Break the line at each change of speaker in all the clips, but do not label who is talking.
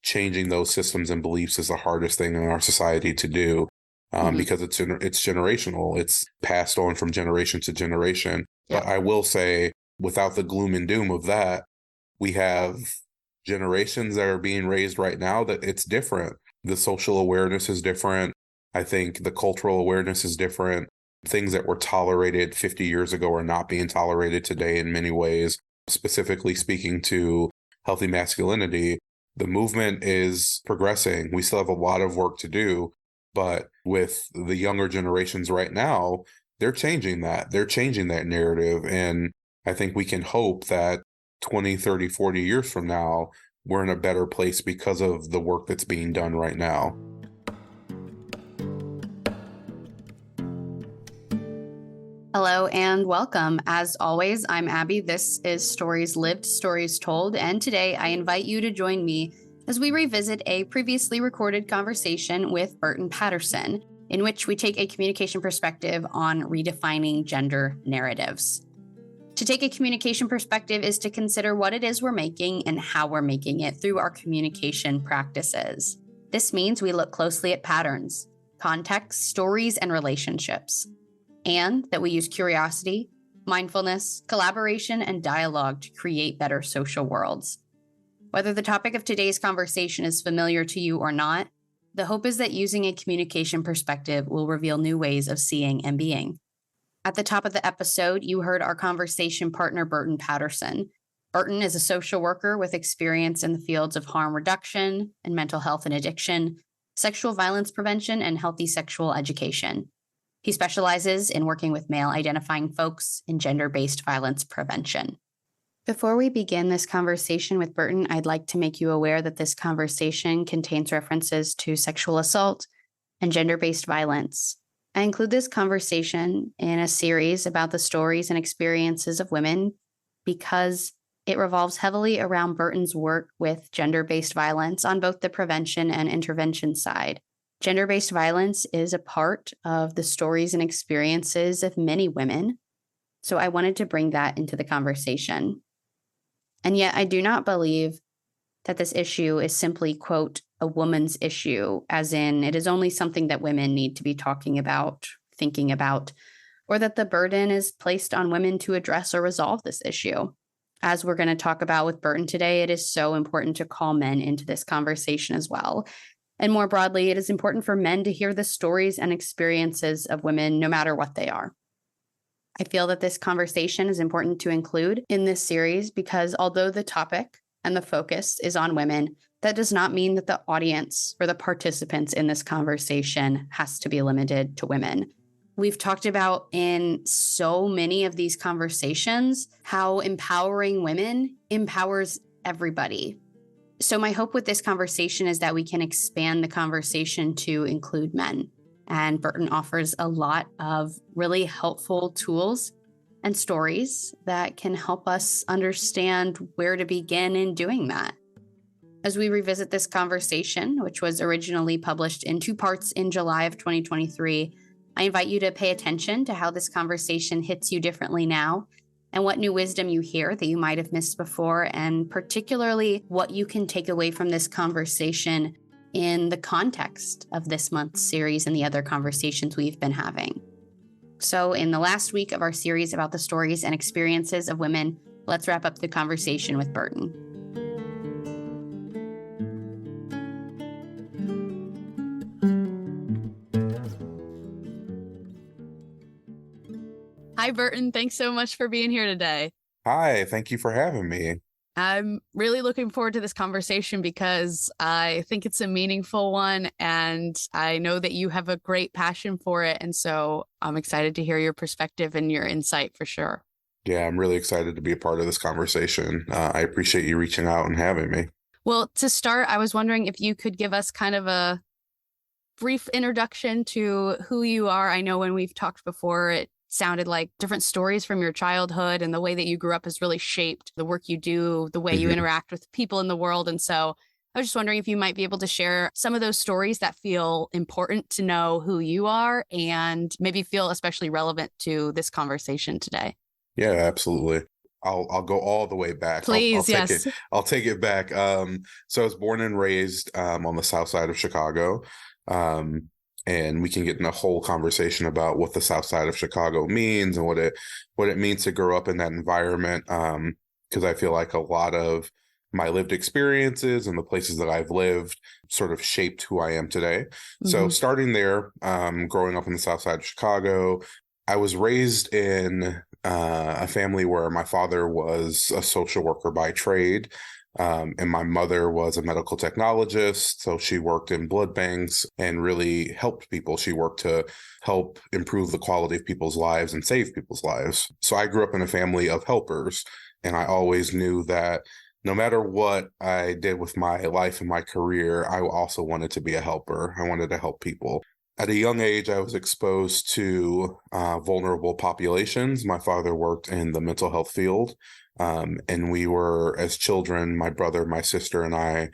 changing those systems and beliefs is the hardest thing in our society to do, because it's generational. It's passed on from generation to generation.
Yeah.
But I will say, without the gloom and doom of that, we have generations that are being raised right now that it's different. The social awareness is different. I think the cultural awareness is different. Things that were tolerated 50 years ago are not being tolerated today in many ways. Specifically speaking to healthy masculinity, the movement is progressing. We still have a lot of work to do, but with the younger generations right now, they're changing that. They're changing that narrative. And I think we can hope that 20, 30, 40 years from now, we're in a better place because of the work that's being done right now.
Hello and welcome. As always, I'm Abby. This is Stories Lived, Stories Told, and today I invite you to join me as we revisit a previously recorded conversation with Burton Patterson, in which we take a communication perspective on redefining gender narratives. To take a communication perspective is to consider what it is we're making and how we're making it through our communication practices. This means we look closely at patterns, context, stories, and relationships, and that we use curiosity, mindfulness, collaboration, and dialogue to create better social worlds. Whether the topic of today's conversation is familiar to you or not, the hope is that using a communication perspective will reveal new ways of seeing and being. At the top of the episode, you heard our conversation partner, Burton Patterson. Burton is a social worker with experience in the fields of harm reduction and mental health and addiction, sexual violence prevention, and healthy sexual education. He specializes in working with male-identifying folks in gender-based violence prevention. Before we begin this conversation with Burton, I'd like to make you aware that this conversation contains references to sexual assault and gender-based violence. I include this conversation in a series about the stories and experiences of women because it revolves heavily around Burton's work with gender-based violence on both the prevention and intervention side. Gender-based violence is a part of the stories and experiences of many women, so I wanted to bring that into the conversation. And yet I do not believe that this issue is simply, quote, a woman's issue, as in it is only something that women need to be talking about, thinking about, or that the burden is placed on women to address or resolve this issue. As we're going to talk about with Burton today, it is so important to call men into this conversation as well. And more broadly, it is important for men to hear the stories and experiences of women, no matter what they are. I feel that this conversation is important to include in this series because although the topic and the focus is on women, that does not mean that the audience or the participants in this conversation has to be limited to women. We've talked about in so many of these conversations how empowering women empowers everybody. So my hope with this conversation is that we can expand the conversation to include men. And Burton offers a lot of really helpful tools and stories that can help us understand where to begin in doing that. As we revisit this conversation, which was originally published in 2 parts in July of 2023, I invite you to pay attention to how this conversation hits you differently now, and what new wisdom you hear that you might have missed before, and particularly what you can take away from this conversation in the context of this month's series and the other conversations we've been having. So in the last week of our series about the stories and experiences of women, let's wrap up the conversation with Burton. Hi, Burton. Thanks so much for being here today.
Hi, thank you for having me.
I'm really looking forward to this conversation because I think it's a meaningful one, and I know that you have a great passion for it. And so I'm excited to hear your perspective and your insight for sure.
Yeah, I'm really excited to be a part of this conversation. I appreciate you reaching out and having me.
Well, to start, I was wondering if you could give us kind of a brief introduction to who you are. I know when we've talked before, it sounded like different stories from your childhood and the way that you grew up has really shaped the work you do, the way you interact with people in the world. And so I was just wondering if you might be able to share some of those stories that feel important to know who you are and maybe feel especially relevant to this conversation today.
Yeah, absolutely. I'll go all the way back. I'll
Please,
take it.
yes.
I'll take it back. So I was born and raised on the south side of Chicago. And we can get in a whole conversation about what the south side of Chicago means and what it means to grow up in that environment. Because I feel like a lot of my lived experiences and the places that I've lived sort of shaped who I am today. So starting there, growing up in the south side of Chicago, I was raised in a family where my father was a social worker by trade. And my mother was a medical technologist. So she worked in blood banks and really helped people. She worked to help improve the quality of people's lives and save people's lives. So I grew up in a family of helpers. And I always knew that no matter what I did with my life and my career, I also wanted to be a helper. I wanted to help people. At a young age, I was exposed to vulnerable populations. My father worked in the mental health field. And we were, as children, my brother, my sister, and I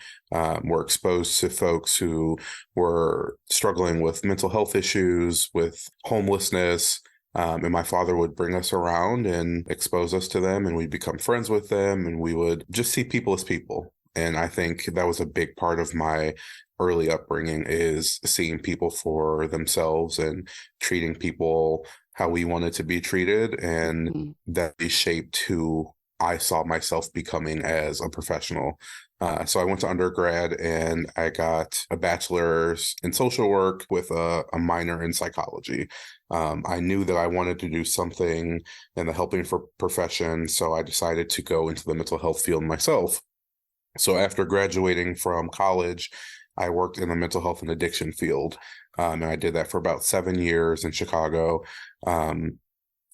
were exposed to folks who were struggling with mental health issues, with homelessness. And my father would bring us around and expose us to them, and we'd become friends with them, and we would just see people as people. And I think that was a big part of my early upbringing, is seeing people for themselves and treating people how we wanted to be treated. And that shaped who I saw myself becoming as a professional. So I went to undergrad and I got a bachelor's in social work with a minor in psychology. I knew that I wanted to do something in the helping for profession, so I decided to go into the mental health field myself. So after graduating from college, I worked in the mental health and addiction field, and I did that for about 7 years in Chicago.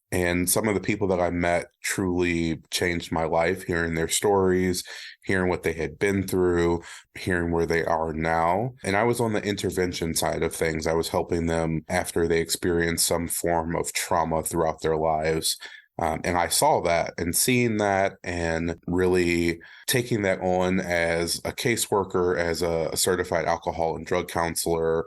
And some of the people that I met truly changed my life, hearing their stories, hearing what they had been through, hearing where they are now. And I was on the intervention side of things. I was helping them after they experienced some form of trauma throughout their lives. And I saw that, and seeing that and really taking that on as a caseworker, as a certified alcohol and drug counselor,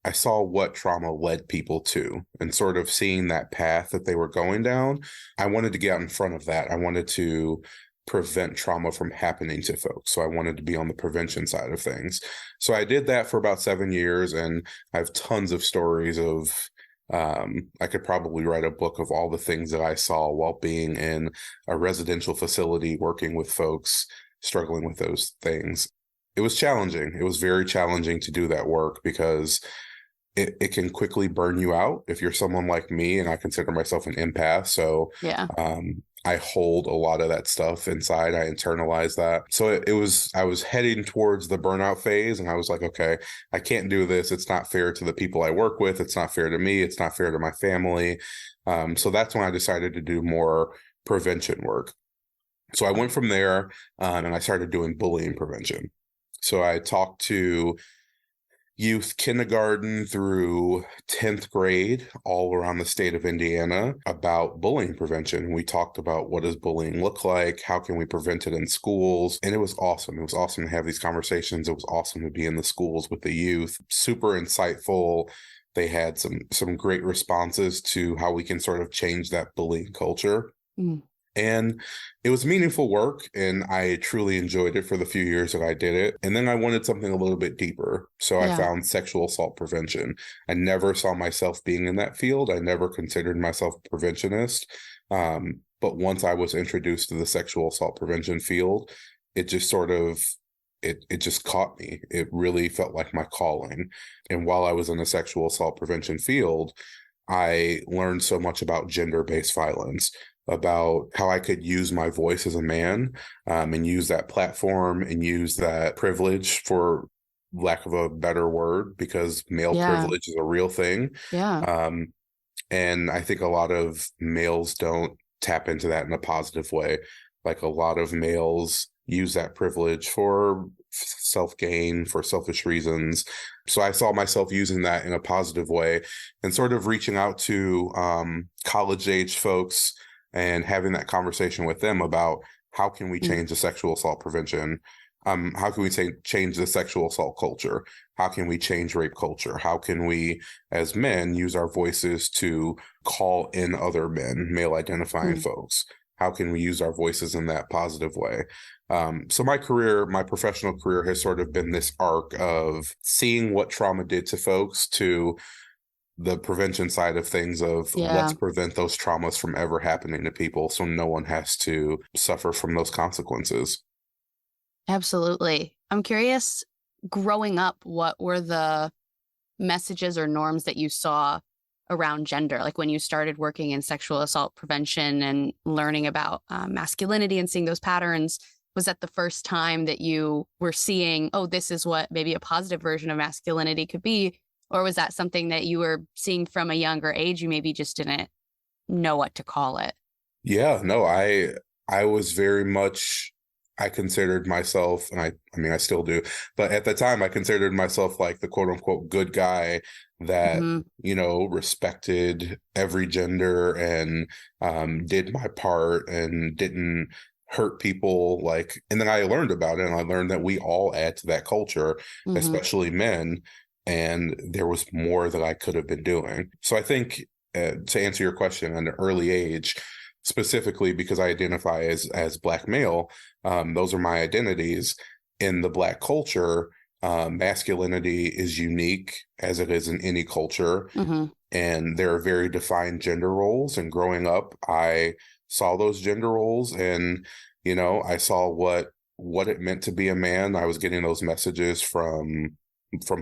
I saw what trauma led people to, and sort of seeing that path that they were going down. I wanted to get out in front of that. I wanted to prevent trauma from happening to folks. So I wanted to be on the prevention side of things. So I did that for about 7 years, and I have tons of stories of, I could probably write a book of all the things that I saw while being in a residential facility, working with folks struggling with those things. It was challenging. It was very challenging to do that work, because it can quickly burn you out if you're someone like me, and I consider myself an empath. So I hold a lot of that stuff inside. I internalize that. So I was heading towards the burnout phase, and I was like, okay, I can't do this. It's not fair to the people I work with. It's not fair to me. It's not fair to my family. So that's when I decided to do more prevention work. So I went from there, and I started doing bullying prevention. So I talked to youth kindergarten through 10th grade all around the state of Indiana about bullying prevention. We talked about, what does bullying look like? How can we prevent it in schools? And it was awesome. It was awesome to have these conversations. It was awesome to be in the schools with the youth. Super insightful. They had some great responses to how we can sort of change that bullying culture. And it was meaningful work, and I truly enjoyed it for the few years that I did it. And then I wanted something a little bit deeper. So I found sexual assault prevention. I never saw myself being in that field. I never considered myself a preventionist. But once I was introduced to the sexual assault prevention field, it just sort of, it just caught me. It really felt like my calling. And while I was in the sexual assault prevention field, I learned so much about gender-based violence, about how I could use my voice as a man, and use that platform and use that privilege, for lack of a better word, because male privilege is a real thing. And I think a lot of males don't tap into that in a positive way. Like, a lot of males use that privilege for self-gain, for selfish reasons. So I saw myself using that in a positive way, and sort of reaching out to college-age folks and having that conversation with them about, how can we change the sexual assault prevention? How can we change the sexual assault culture? How can we change rape culture? How can we, as men, use our voices to call in other men, male identifying folks? how can we use our voices in that positive way? So my professional career has sort of been this arc of seeing what trauma did to folks to the prevention side of things of let's prevent those traumas from ever happening to people so no one has to suffer from those consequences.
Absolutely. I'm curious, growing up, what were the messages or norms that you saw around gender? Like when you started working in sexual assault prevention and learning about masculinity and seeing those patterns, was that the first time that you were seeing, oh, this is what maybe a positive version of masculinity could be? Or was that something that you were seeing from a younger age? You maybe just didn't know what to call it.
Yeah, no, I was very much, I considered myself, and I mean, I still do, but at the time I considered myself like the quote unquote good guy that, respected every gender and did my part and didn't hurt people. Like, and then I learned about it, and I learned that we all add to that culture, especially men. And there was more that I could have been doing. So I think to answer your question, at an early age, specifically because I identify as Black male, those are my identities. In the Black culture, masculinity is unique as it is in any culture. And there are very defined gender roles. And growing up, I saw those gender roles, and, I saw what it meant to be a man. I was getting those messages from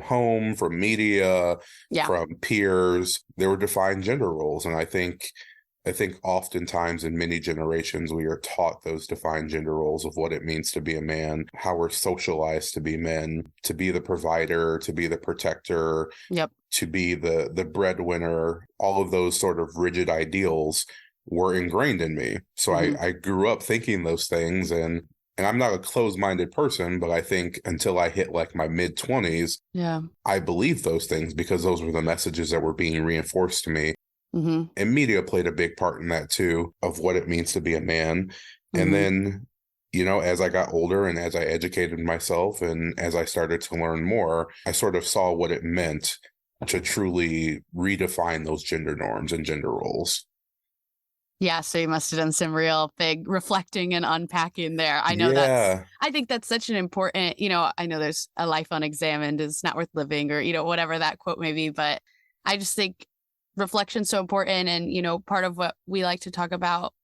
home, from media, from peers. There were defined gender roles. And I think oftentimes in many generations, we are taught those defined gender roles of what it means to be a man, how we're socialized to be men, to be the provider, to be the protector, to be the breadwinner. All of those sort of rigid ideals were ingrained in me. So I grew up thinking those things, and I'm not a closed-minded person, but I think until I hit like my mid-20s, I believed those things because those were the messages that were being reinforced to me. And media played a big part in that too, of what it means to be a man. And then, as I got older and as I educated myself and as I started to learn more, I sort of saw what it meant to truly redefine those gender norms and gender roles.
Yeah, so you must have done some real big reflecting and unpacking there. I know I think that's such an important, I know there's a life unexamined is not worth living, or, whatever that quote may be, but I just think reflection's so important. And, part of what we like to talk about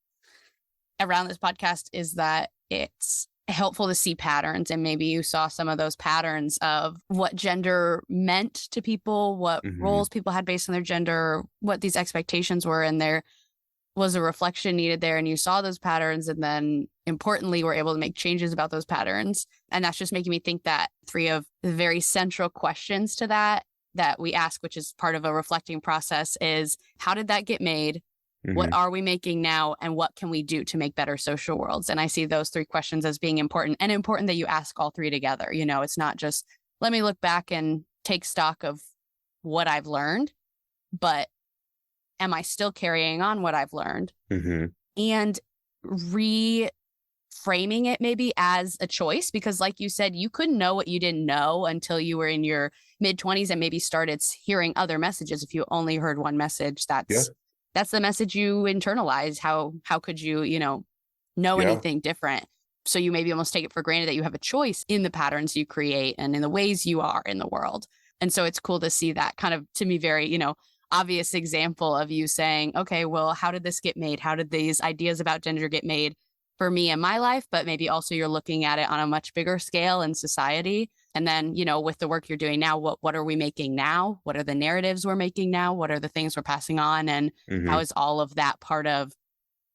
around this podcast is that it's helpful to see patterns. And maybe you saw some of those patterns of what gender meant to people, what roles people had based on their gender, what these expectations were, and there was a reflection needed there, and you saw those patterns, and then importantly were able to make changes about those patterns. And that's just making me think that three of the very central questions to that we ask, which is part of a reflecting process, is how did that get made? What are we making now? And what can we do to make better social worlds? And I see those three questions as being important, and important that you ask all three together. It's not just let me look back and take stock of what I've learned, but am I still carrying on what I've learned? And reframing it maybe as a choice, because like you said, you couldn't know what you didn't know until you were in your mid-20s and maybe started hearing other messages. If you only heard one message, that's the message you internalize. How could you, know anything different? So you maybe almost take it for granted that you have a choice in the patterns you create and in the ways you are in the world. And so it's cool to see that kind of, to me, very, obvious example of you saying, okay, well, how did this get made? How did these ideas about gender get made for me in my life? But maybe also you're looking at it on a much bigger scale in society. And then, with the work you're doing now, what are we making now? What are the narratives we're making now? What are the things we're passing on? And how is all of that part of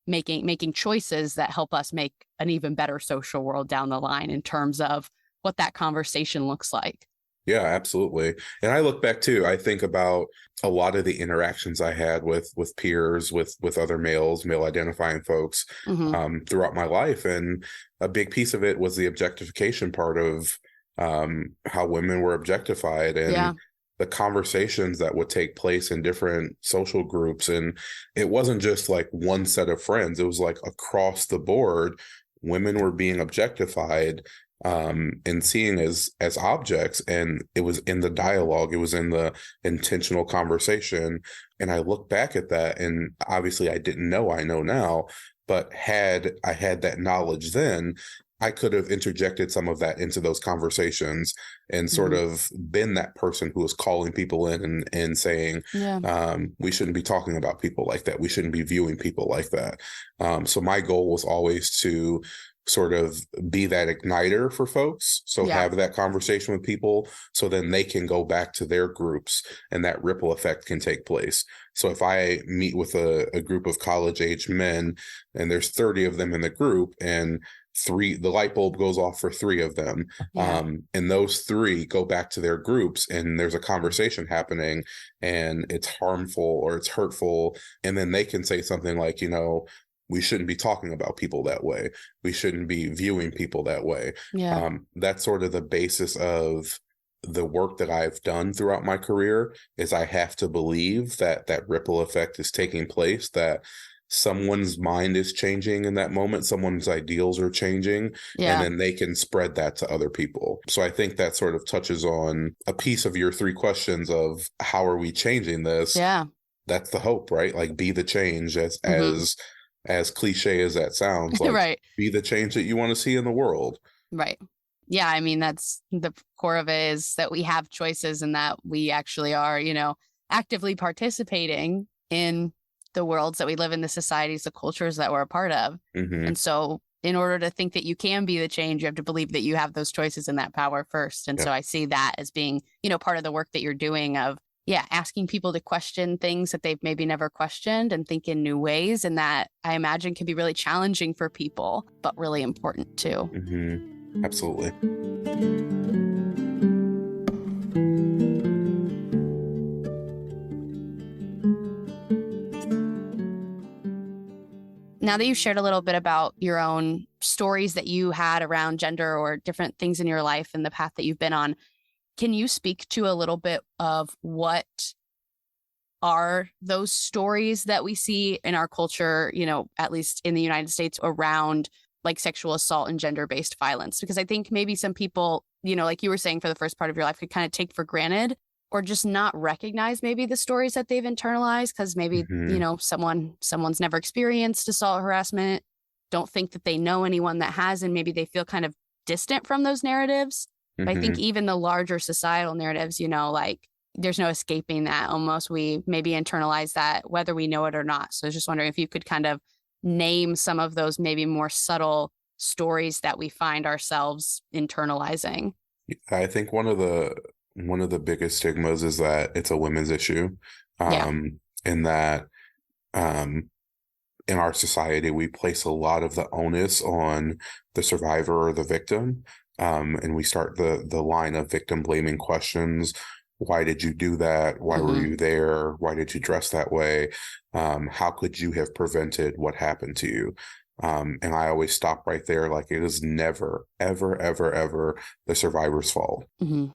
making choices that help us make an even better social world down the line in terms of what that conversation looks like?
Yeah, absolutely. And I look back too, I think about a lot of the interactions I had with peers, with other male identifying folks throughout my life. And a big piece of it was the objectification part of how women were objectified, and the conversations that would take place in different social groups. And it wasn't just like one set of friends. It was like across the board, women were being objectified and seen as objects. And it was in the dialogue, it was in the intentional conversation. And I look back at that, and obviously I didn't know, I know now, But had I had that knowledge then, I could have interjected some of that into those conversations and sort
Mhm.
of been that person who was calling people in and saying,
Yeah.
we shouldn't be talking about people like that. We shouldn't be viewing people like that. So my goal was always to sort of be that igniter for folks. So
Yeah.
have that conversation with people so then they can go back to their groups and that ripple effect can take place. So if I meet with a group of college age men and there's 30 of them in the group and the light bulb goes off for 3 of them,
Yeah.
and those 3 go back to their groups and there's a conversation happening and it's harmful or it's hurtful, and then they can say something like, we shouldn't be talking about people that way, we shouldn't be viewing people that way.
Yeah.
That's sort of the basis of the work that I've done throughout my career. Is I have to believe that that ripple effect is taking place, that someone's mind is changing in that moment, someone's ideals are changing, and
Yeah.
then they can spread that to other people. So I think that sort of touches on a piece of your 3 questions of how are we changing this.
Yeah.
That's the hope, right? Like, be the change, as
Mhm.
as cliche as that sounds, like,
Right.
be the change that you want to see in the world.
Right. Yeah, I mean, that's the core of it, is that we have choices and that we actually are, actively participating in the worlds that we live in, the societies, the cultures that we're a part of.
Hmm.
And so in order to think that you can be the change, you have to believe that you have those choices and that power first. And
Yeah.
so I see that as being, part of the work that you're doing of, yeah, asking people to question things that they've maybe never questioned and think in new ways. And that, I imagine, can be really challenging for people, but really important too.
Hmm. Absolutely.
Now that you've shared a little bit about your own stories that you had around gender or different things in your life and the path that you've been on, can you speak to a little bit of what are those stories that we see in our culture, at least in the United States, around like sexual assault and gender-based violence? Because I think maybe some people, like you were saying, for the first part of your life, could kind of take for granted or just not recognize maybe the stories that they've internalized because maybe,
Hmm.
someone's never experienced assault harassment, don't think that they know anyone that has, and maybe they feel kind of distant from those narratives. But I think
Hmm.
even the larger societal narratives, like there's no escaping that. Almost we maybe internalize that whether we know it or not. So I was just wondering if you could kind of name some of those maybe more subtle stories that we find ourselves internalizing.
I think one of the biggest stigmas is that it's a women's issue,
Yeah.
in that um, in our society we place a lot of the onus on the survivor or the victim, and we start the line of victim blaming questions. Why did you do that? Why were
Hmm.
you there? Why did you dress that way? How could you have prevented what happened to you? And I always stop right there. Like, it is never, ever, ever, ever the survivor's fault.
Hmm.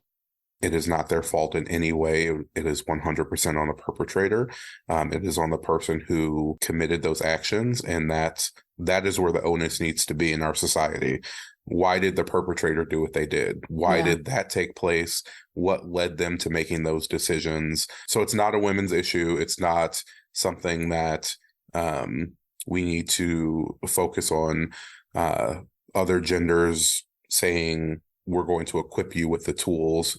It is not their fault in any way. It is 100% on the perpetrator. It is on the person who committed those actions. And that is where the onus needs to be in our society. Why did the perpetrator do what they did? Why
Yeah.
did that take place? What led them to making those decisions? So it's not a women's issue. It's not something that we need to focus on other genders saying, we're going to equip you with the tools.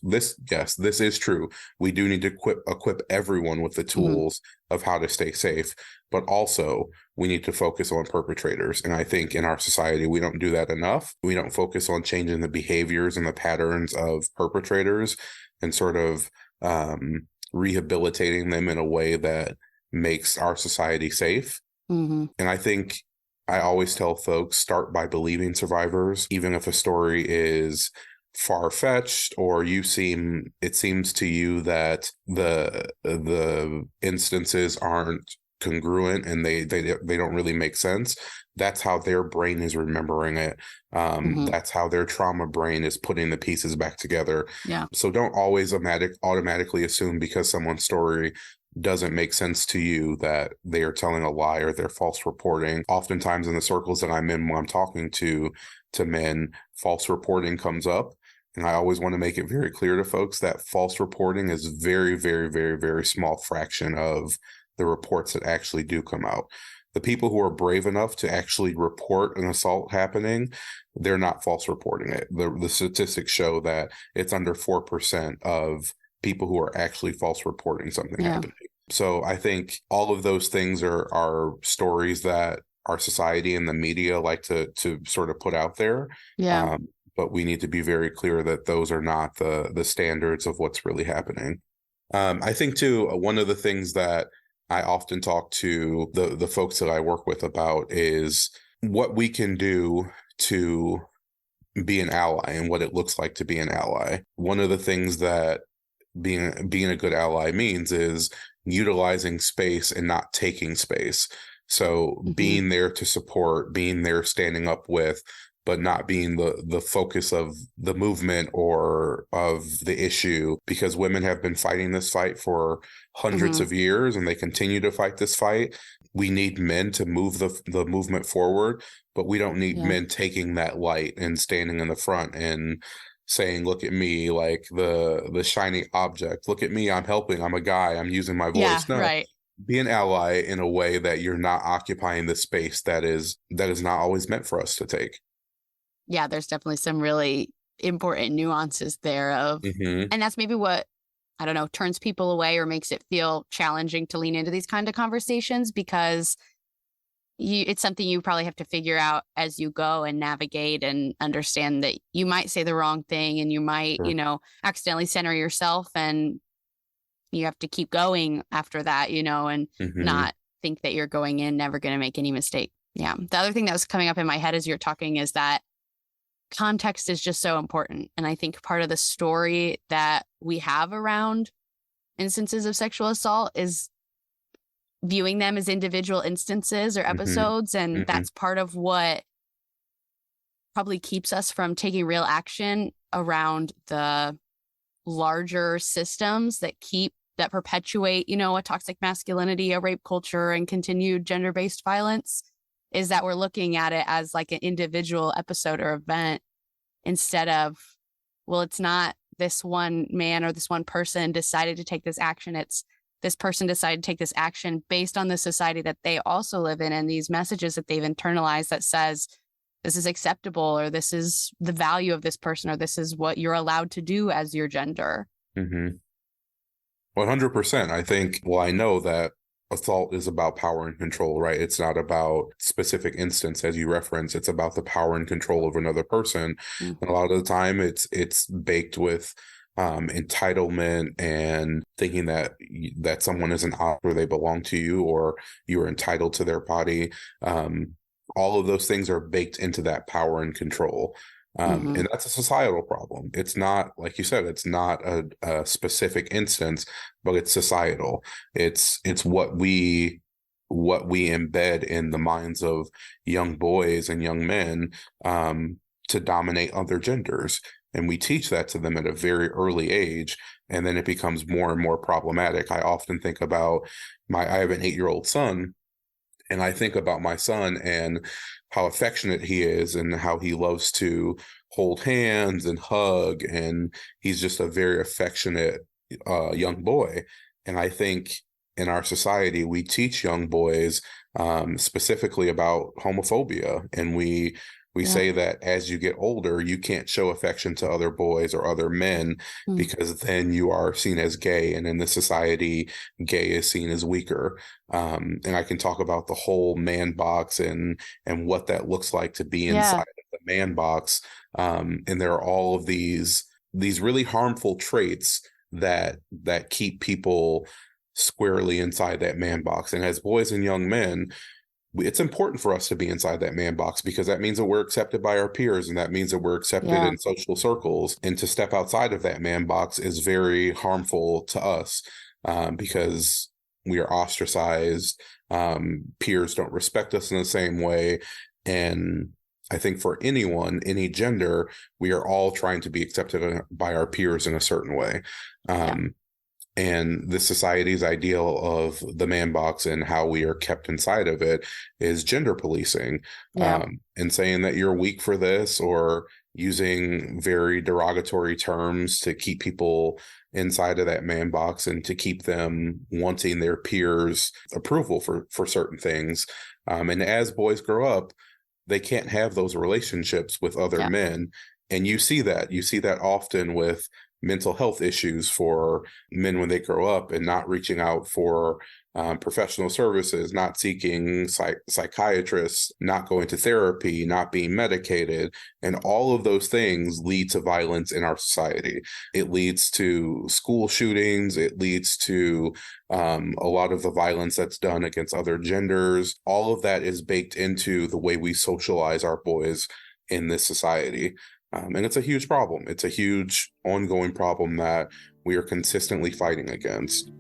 Yes, this is true. We do need to equip everyone with the
Hmm.
tools of how to stay safe, but also we need to focus on perpetrators. And I think in our society, we don't do that enough. We don't focus on changing the behaviors and the patterns of perpetrators and sort of rehabilitating them in a way that makes our society safe.
Hmm.
And I think I always tell folks, start by believing survivors, even if a story is far-fetched or it seems to you that the instances aren't congruent and they don't really make sense. That's how their brain is remembering it.
Hmm.
That's how their trauma brain is putting the pieces back together.
Yeah.
So don't always automatically assume because someone's story doesn't make sense to you that they are telling a lie or they're false reporting. Oftentimes in the circles that I'm in when I'm talking to men, false reporting comes up. And I always want to make it very clear to folks that false reporting is very, very, very, very small fraction of the reports that actually do come out. the people who are brave enough to actually report an assault happening, they're not false reporting it. The statistics show that it's under 4% of people who are actually false reporting something happening. So I think all of those things are stories that our society and the media like to sort of put out there. But we need to be very clear that those are not the standards of what's really happening. I think too, one of the things that I often talk to the folks that I work with about is what we can do to be an ally and what it looks like to be an ally. One of the things that being a good ally means is utilizing space and not taking space. So being there to support, being there standing up with, but not being the focus of the movement or of the issue, because women have been fighting this fight for hundreds of years and they continue to fight this fight. We need men to move the movement forward, but we don't need men taking that light and standing in the front and saying, look at me, like the shiny object. Look at me, I'm helping, I'm a guy, I'm using my voice. No, right. Be an ally in a way that you're not occupying the space that is not always meant for us to take.
Yeah, there's definitely some really important nuances there and that's maybe what, I don't know, turns people away or makes it feel challenging to lean into these kind of conversations, because it's something you probably have to figure out as you go and navigate and understand that you might say the wrong thing and you might, accidentally center yourself, and you have to keep going after that, and not think that you're going in never going to make any mistake. Yeah. The other thing that was coming up in my head as you're talking is that context is just so important. And I think part of the story that we have around instances of sexual assault is viewing them as individual instances or episodes. And that's part of what probably keeps us from taking real action around the larger systems that perpetuate, a toxic masculinity, a rape culture, and continued gender-based violence, is that we're looking at it as like an individual episode or event instead of, well, it's not this one man or this one person decided to take this action. It's this person decided to take this action based on the society that they also live in and these messages that they've internalized that says this is acceptable, or this is the value of this person, or this is what you're allowed to do as your gender.
100%. I think, well, I know that assault is about power and control, right? It's not about specific instance, as you reference. It's about the power and control of another person. And a lot of the time it's baked with entitlement and thinking that someone is an object or they belong to you or you are entitled to their body. All of those things are baked into that power and control. And that's a societal problem. It's not, like you said, it's not a specific instance, but it's societal. It's what we embed in the minds of young boys and young men to dominate other genders. And we teach that to them at a very early age. And then it becomes more and more problematic. I often think about I have an 8-year-old son, and I think about my son and how affectionate he is and how he loves to hold hands and hug. And he's just a very affectionate young boy. And I think in our society, we teach young boys specifically about homophobia. And we say that as you get older, you can't show affection to other boys or other men because then you are seen as gay. And in this society, gay is seen as weaker. And I can talk about the whole man box and what that looks like to be inside of the man box. And there are all of these really harmful traits that keep people squarely inside that man box. And as boys and young men, it's important for us to be inside that man box because that means that we're accepted by our peers, and that means that we're accepted in social circles. And to step outside of that man box is very harmful to us because we are ostracized. Peers don't respect us in the same way. And I think for anyone, any gender, we are all trying to be accepted by our peers in a certain way. And the society's ideal of the man box and how we are kept inside of it is gender policing, and saying that you're weak for this, or using very derogatory terms to keep people inside of that man box and to keep them wanting their peers' approval for certain things. And as boys grow up, they can't have those relationships with other
Yeah.
men. And you see that often with mental health issues for men when they grow up and not reaching out for professional services, not seeking psychiatrists, not going to therapy, not being medicated. And all of those things lead to violence in our society. It leads to school shootings. It leads to a lot of the violence that's done against other genders. All of that is baked into the way we socialize our boys in this society. And it's a huge problem. It's a huge ongoing problem that we are consistently fighting against.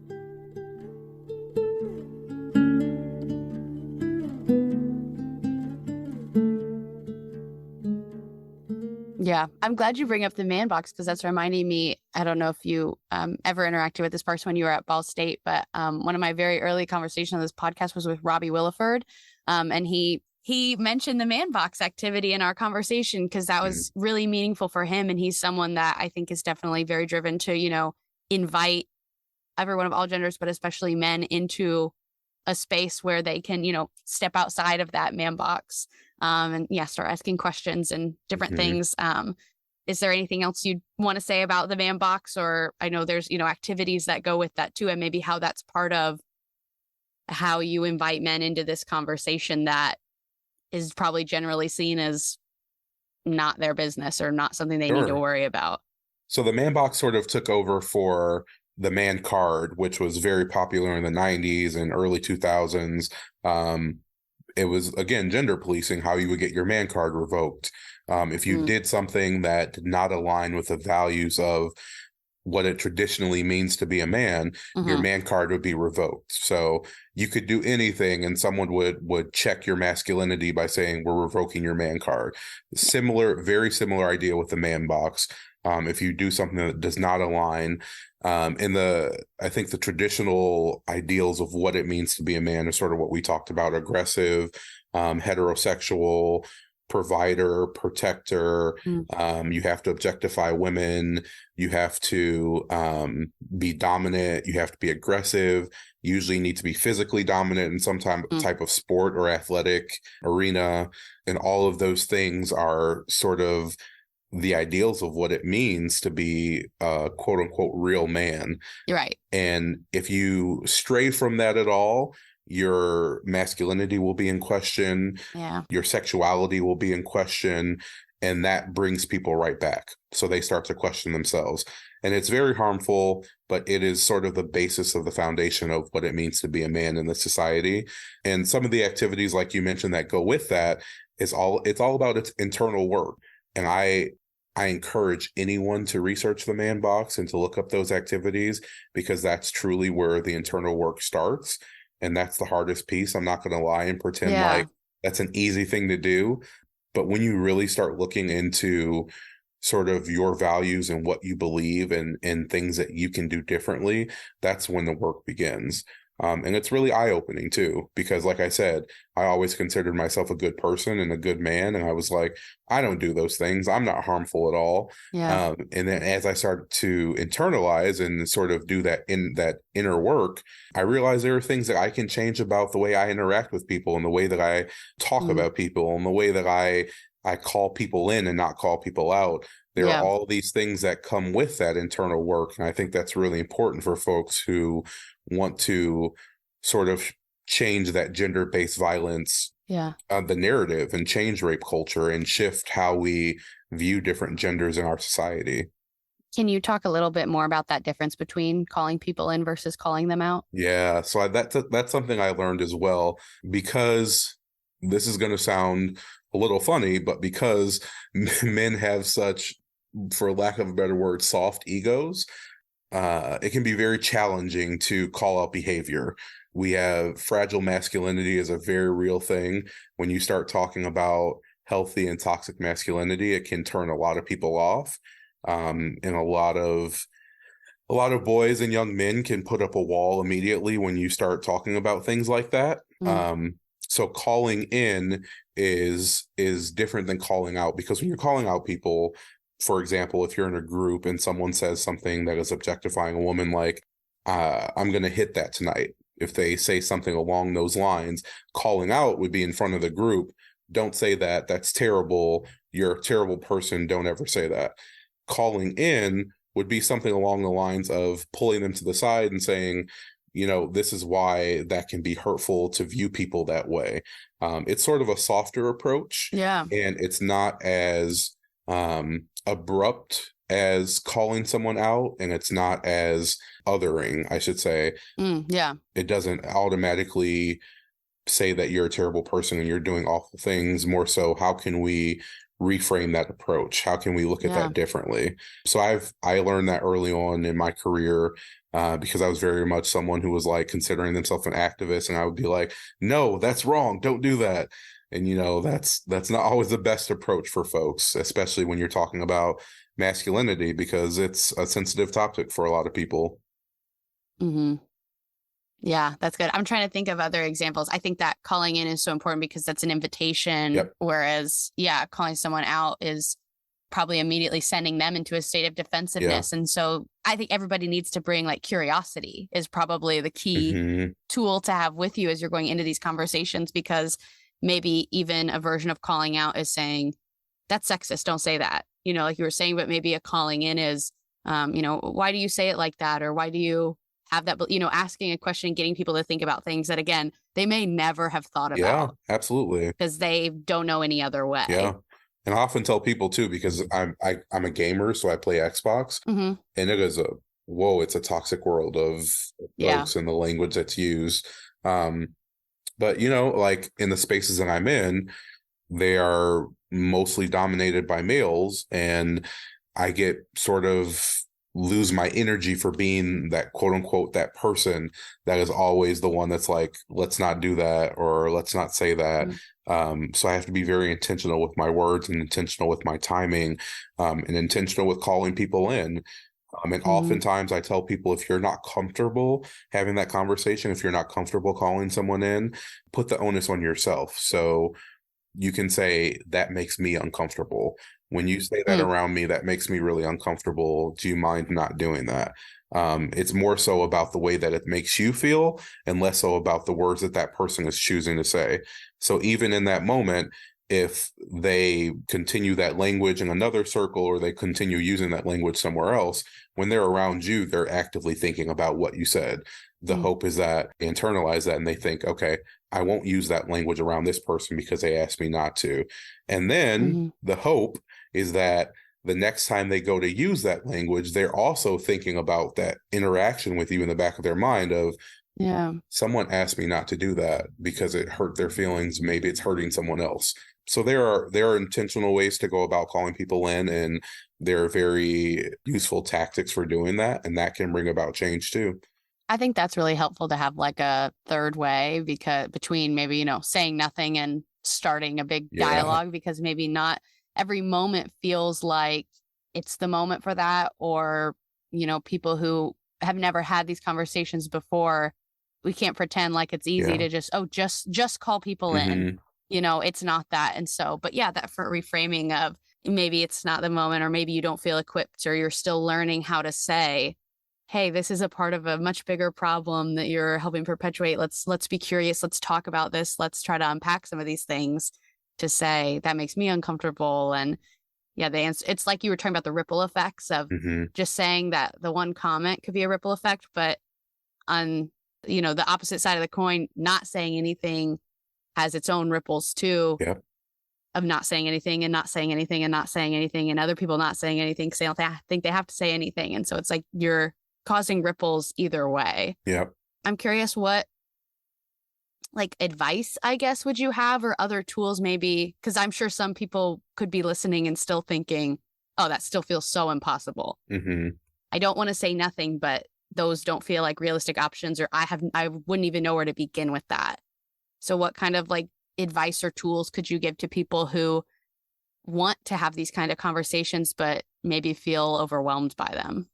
Yeah, I'm glad you bring up the man box because that's reminding me. I don't know if you ever interacted with this person when you were at Ball State, but one of my very early conversations on this podcast was with Robbie Williford, and he mentioned the man box activity in our conversation because that was really meaningful for him, and he's someone that I think is definitely very driven to invite everyone of all genders, but especially men, into a space where they can step outside of that man box. And start asking questions and different things. Is there anything else you'd want to say about the man box? Or I know there's, activities that go with that too, and maybe how that's part of how you invite men into this conversation that is probably generally seen as not their business or not something they need to worry about.
So the man box sort of took over for the man card, which was very popular in the 90s and early 2000s. It was, again, gender policing, how you would get your man card revoked. If you did something that did not align with the values of what it traditionally means to be a man, your man card would be revoked. So you could do anything and someone would check your masculinity by saying, we're revoking your man card. Very similar idea with the man box. If you do something that does not align, I think the traditional ideals of what it means to be a man is sort of what we talked about: aggressive, heterosexual, provider, protector. You have to objectify women. You have to be dominant. You have to be aggressive. You usually need to be physically dominant in some type of sport or athletic arena. And all of those things are sort of the ideals of what it means to be a quote unquote real man.
Right.
And if you stray from that at all, your masculinity will be in question.
Yeah.
Your sexuality will be in question. And that brings people right back. So they start to question themselves. And it's very harmful, but it is sort of the basis of the foundation of what it means to be a man in this society. And some of the activities, like you mentioned, that go with that it's all about its internal work. And I encourage anyone to research the man box and to look up those activities, because that's truly where the internal work starts. And that's the hardest piece. I'm not going to lie and pretend like that's an easy thing to do. But when you really start looking into sort of your values and what you believe and things that you can do differently, that's when the work begins. And it's really eye-opening too, because like I said, I always considered myself a good person and a good man. And I was like, I don't do those things. I'm not harmful at all.
Yeah.
And then as I started to internalize and sort of do that inner work, I realized there are things that I can change about the way I interact with people and the way that I talk about people and the way that I call people in and not call people out. There are all these things that come with that internal work. And I think that's really important for folks who want to sort of change that gender-based violence, the narrative, and change rape culture and shift how we view different genders in our society.
Can you talk a little bit more about that difference between calling people in versus calling them out?
Yeah, so that's something I learned as well, because this is going to sound a little funny, but because men have such, for lack of a better word, soft egos, it can be very challenging to call out behavior. We have fragile masculinity is a very real thing. When you start talking about healthy and toxic masculinity, it can turn a lot of people off. And a lot of boys and young men can put up a wall immediately when you start talking about things like that. So calling in is different than calling out, because when you're calling out people, for example, if you're in a group and someone says something that is objectifying a woman, like, I'm going to hit that tonight. if they say something along those lines, calling out would be in front of the group. Don't say that. That's terrible. You're a terrible person. Don't ever say that. Calling in would be something along the lines of pulling them to the side and saying, this is why that can be hurtful to view people that way. It's sort of a softer approach.
Yeah.
And it's not as abrupt as calling someone out, and it's not as othering, I should say.
Yeah.
It doesn't automatically say that you're a terrible person and you're doing awful things. More so, how can we reframe that approach? How can we look at that differently? So I learned that early on in my career, because I was very much someone who was like considering themselves an activist, and I would be like, no, that's wrong. Don't do that. And that's not always the best approach for folks, especially when you're talking about masculinity, because it's a sensitive topic for a lot of people.
Mm-hmm. Yeah, that's good. I'm trying to think of other examples. I think that calling in is so important because that's an invitation.
Yep.
Whereas, calling someone out is probably immediately sending them into a state of defensiveness. And so I think everybody needs to bring like curiosity is probably the key tool to have with you as you're going into these conversations, because maybe even a version of calling out is saying, that's sexist. Don't say that, like you were saying, but maybe a calling in is, why do you say it like that? Or why do you have that, asking a question, getting people to think about things that, again, they may never have thought about.
Yeah, absolutely.
Because they don't know any other way.
Yeah. And I often tell people too, because I'm a gamer, so I play Xbox, and it is it's a toxic world of folks and the language that's used. But like in the spaces that I'm in, they are mostly dominated by males, and I get sort of lose my energy for being that quote unquote that person that is always the one that's like, let's not do that, or let's not say that. So I have to be very intentional with my words and intentional with my timing, and intentional with calling people in. And oftentimes I tell people, if you're not comfortable having that conversation, if you're not comfortable calling someone in, put the onus on yourself. So you can say, that makes me uncomfortable. When you say that around me, that makes me really uncomfortable. Do you mind not doing that? It's more so about the way that it makes you feel and less so about the words that person is choosing to say. So even in that moment, if they continue that language in another circle, or they continue using that language somewhere else, when they're around you, they're actively thinking about what you said. The hope is that they internalize that and they think, okay, I won't use that language around this person because they asked me not to. And then the hope is that the next time they go to use that language, they're also thinking about that interaction with you in the back of their mind of, someone asked me not to do that because it hurt their feelings. Maybe it's hurting someone else. So there are intentional ways to go about calling people in, and there are very useful tactics for doing that. And that can bring about change too.
I think that's really helpful to have like a third way, because between maybe, saying nothing and starting a big dialogue, because maybe not every moment feels like it's the moment for that. Or, people who have never had these conversations before, we can't pretend like it's easy to just call people in, it's not that. And so, but that for reframing of maybe it's not the moment, or maybe you don't feel equipped, or you're still learning how to say, hey, this is a part of a much bigger problem that you're helping perpetuate. Let's be curious. Let's talk about this. Let's try to unpack some of these things, to say that makes me uncomfortable. And the answer, it's like you were talking about the ripple effects of just saying that the one comment could be a ripple effect, but on, the opposite side of the coin, not saying anything has its own ripples too. Of not saying anything and not saying anything and not saying anything, and other people not saying anything because they don't think they have to say anything. And so it's like you're causing ripples either way. I'm curious, what like advice, I guess, would you have, or other tools maybe? Because I'm sure some people could be listening and still thinking, oh, that still feels so impossible. I don't want to say nothing, but those don't feel like realistic options, or I wouldn't even know where to begin with that. So what kind of like advice or tools could you give to people who want to have these kind of conversations, but maybe feel overwhelmed by them?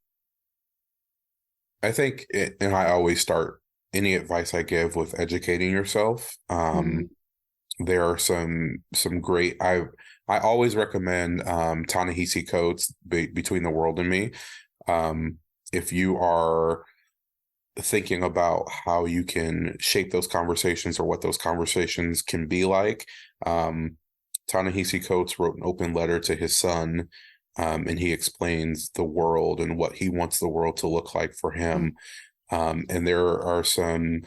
I think, and I always start any advice I give with educating yourself. There are some great, I always recommend Ta-Nehisi Coates' Between the World and Me. If you are thinking about how you can shape those conversations or what those conversations can be like. Ta-Nehisi Coates wrote an open letter to his son, and he explains the world and what he wants the world to look like for him. And there are some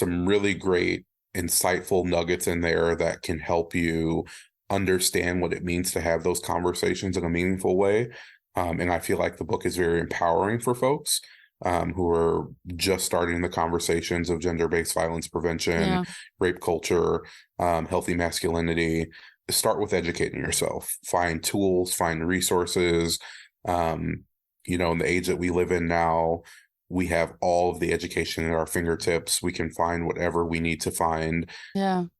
really great, insightful nuggets in there that can help you understand what it means to have those conversations in a meaningful way. And I feel like the book is very empowering for folks who are just starting the conversations of gender-based violence prevention, rape culture, healthy masculinity. Start with educating yourself. Find tools, find resources. In the age that we live in now, we have all of the education at our fingertips. We can find whatever we need to find.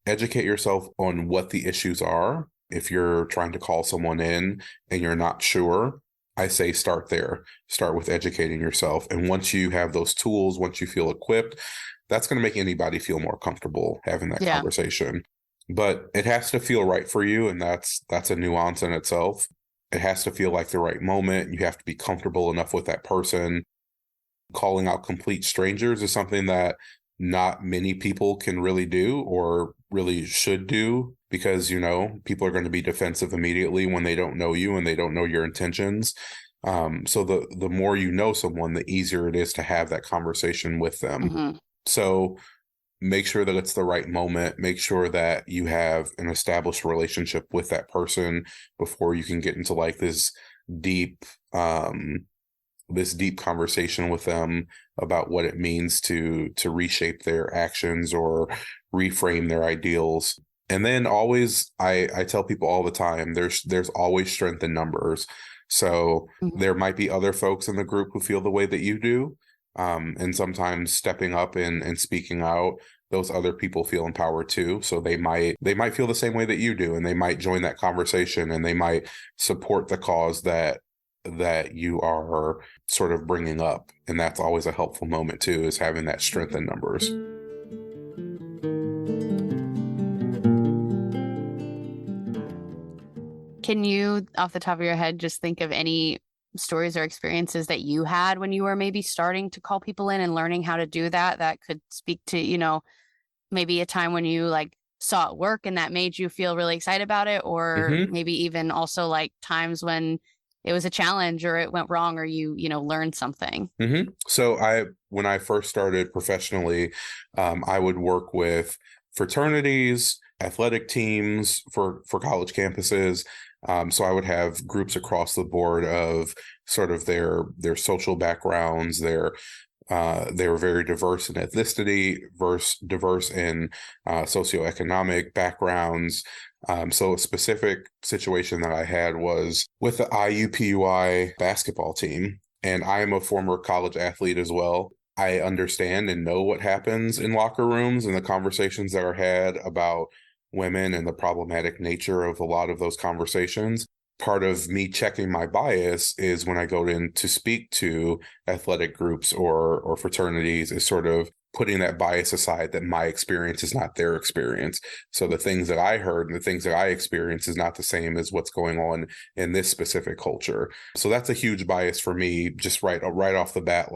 Educate yourself on what the issues are. If you're trying to call someone in and you're not sure, I say start there. Start with educating yourself. And once you have those tools, once you feel equipped, that's going to make anybody feel more comfortable having that conversation. But it has to feel right for you. And that's a nuance in itself. It has to feel like the right moment. You have to be comfortable enough with that person. Calling out complete strangers is something that not many people can really do or really should do, because, people are going to be defensive immediately when they don't know you and they don't know your intentions. So the more you know someone, the easier it is to have that conversation with them. So make sure that it's the right moment. Make sure that you have an established relationship with that person before you can get into like this deep conversation with them about what it means to reshape their actions or reframe their ideals. And then always, I tell people all the time, there's always strength in numbers. So there might be other folks in the group who feel the way that you do. And sometimes stepping up and speaking out, those other people feel empowered too. So they might feel the same way that you do, and they might join that conversation, and they might support the cause that you are sort of bringing up. And that's always a helpful moment too, is having that strength in numbers.
Can you, off the top of your head, just think of any stories or experiences that you had when you were maybe starting to call people in and learning how to do that could speak to, maybe a time when you saw it work and that made you feel really excited about it, or maybe even also times when it was a challenge or it went wrong, or you learned something?
So when I first started professionally, I would work with fraternities, athletic teams for college campuses. So I would have groups across the board of sort of their social backgrounds. They were very diverse in ethnicity, diverse in socioeconomic backgrounds. So a specific situation that I had was with the IUPUI basketball team, and I am a former college athlete as well. I understand and know what happens in locker rooms and the conversations that are had about women and the problematic nature of a lot of those conversations. Part of me checking my bias is when I go in to speak to athletic groups or fraternities, is sort of putting that bias aside, that my experience is not their experience. So the things that I heard and the things that I experienced is not the same as what's going on in this specific culture. So that's a huge bias for me, just right off the bat.